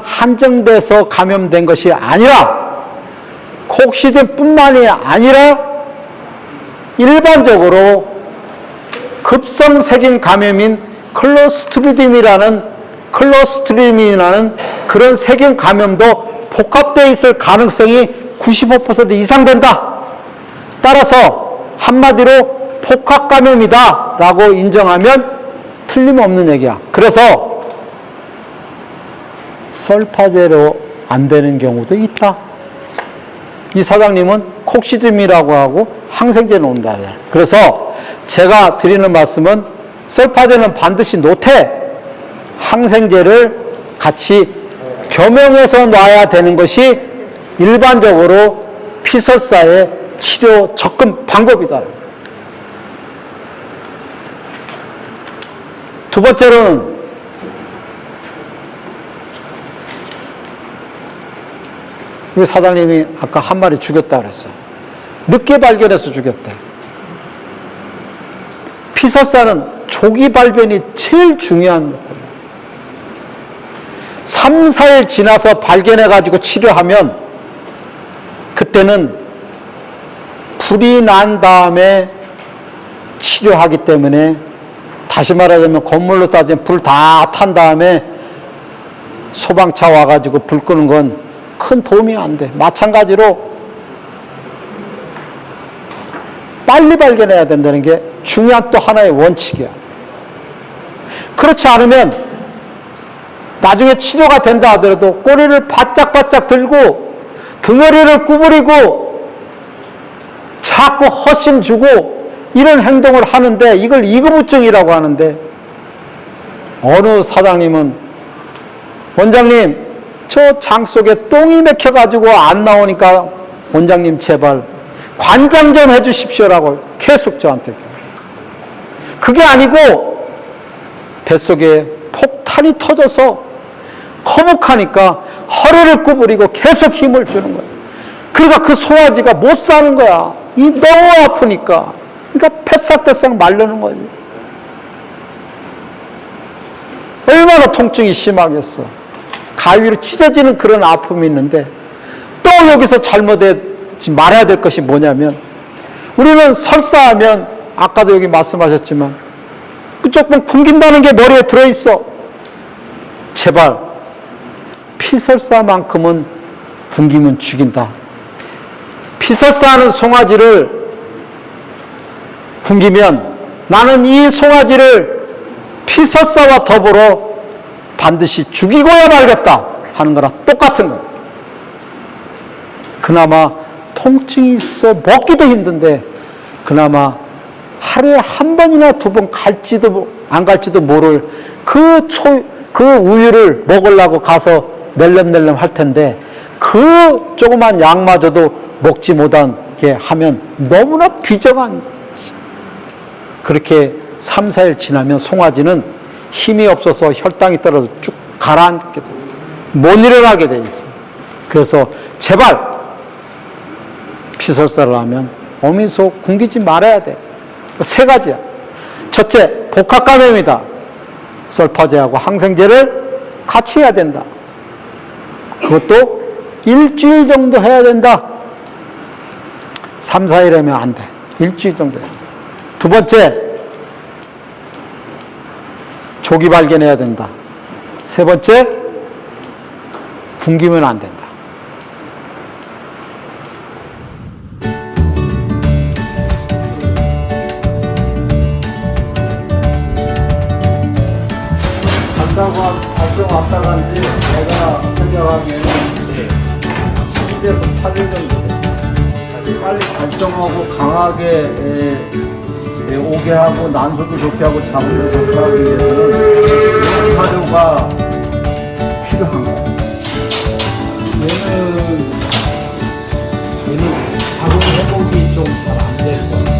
한정돼서 감염된 것이 아니라 콕시즘뿐만이 아니라 일반적으로 급성세균 감염인 클로스트리디움이라는 그런 세균 감염도 복합되어 있을 가능성이 95% 이상 된다. 따라서 한마디로 복합 감염이다 라고 인정하면 틀림없는 얘기야. 그래서 설파제로 안 되는 경우도 있다. 이 사장님은 콕시즘이라고 하고 항생제 놓는다. 그래서 제가 드리는 말씀은 설파제는 반드시 놓되 항생제를 같이 겸용해서 놔야 되는 것이 일반적으로 피설사의 치료 접근 방법이다. 두 번째로는 우리 사장님이 아까 한 마리 죽였다 그랬어요. 늦게 발견해서 죽였대. 피설사는 조기 발견이 제일 중요한 거예요. 3, 4일 지나서 발견해가지고 치료하면 그때는 불이 난 다음에 치료하기 때문에 다시 말하자면 건물로 따지면 불 다 탄 다음에 소방차 와가지고 불 끄는 건 큰 도움이 안 돼. 마찬가지로 빨리 발견해야 된다는 게 중요한 또 하나의 원칙이야. 그렇지 않으면 나중에 치료가 된다 하더라도 꼬리를 바짝바짝 들고 등허리를 구부리고 자꾸 허심 주고 이런 행동을 하는데 이걸 이거부증이라고 하는데 어느 사장님은 원장님 저 장 속에 똥이 맥혀가지고 안 나오니까 원장님 제발 관장 좀 해주십시오라고 계속 저한테 그게 아니고 뱃속에 폭탄이 터져서 거북하니까 허리를 구부리고 계속 힘을 주는 거야. 그러니까 그 송아지가 못 사는 거야. 이 너무 아프니까. 그러니까 패싹패싹 마르는 거지. 얼마나 통증이 심하겠어. 가위로 찢어지는 그런 아픔이 있는데 또 여기서 잘못하지 말아야 될 것이 뭐냐면 우리는 설사하면 아까도 여기 말씀하셨지만 조금 굶긴다는 게 머리에 들어있어. 제발 피설사만큼은 굶기면 죽인다. 피설사하는 송아지를 굶기면 나는 이 송아지를 피설사와 더불어 반드시 죽이고야 말겠다 하는 거랑 똑같은 거예요. 그나마 통증이 있어 먹기도 힘든데 그나마 하루에 한 번이나 두 번 갈지도 안 갈지도 모를 그 우유를 먹으려고 가서 낼름낼름 할 텐데 그 조그만 양마저도 먹지 못하게 하면 너무나 비정한 것이에요. 그렇게 3, 4일 지나면 송아지는 힘이 없어서 혈당이 떨어져 쭉 가라앉게 돼요. 못 일어나게 돼 있어요. 그래서 제발 피설사를 하면 어미소 굶기지 말아야 돼. 세 가지야. 첫째, 복합감염이다. 설파제하고 항생제를 같이 해야 된다. 그것도 일주일 정도 해야 된다. 3, 4일 하면 안 돼. 일주일 정도 해야 돼. 두 번째, 조기 발견해야 된다. 세 번째, 굶기면 안 된다. 발정 왔다 간지 내가 생각하기에는 7에서 8일 정도 됐어요. 빨리 발정하고 강하게 오게 하고 난소도 좋게 하고 잠도 좋게 하기 위해서는 사료가 필요한 거예요. 얘는 자궁 회복이 좀 잘 안 될 거예요.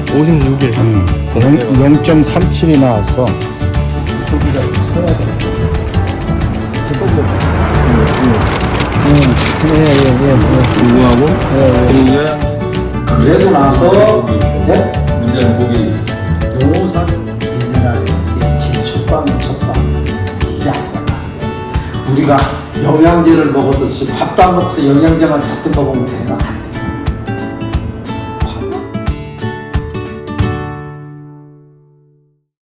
56일. 0.37이 나와서 저기가 서야 돼. 누구하고? 그래도 나서 문제는 목이 노산 미네랄 진초빵 이게 아니야. 우리가 영양제를 먹었듯이 밥도 안 먹어서 영양제만 자꾸 먹으면 되나?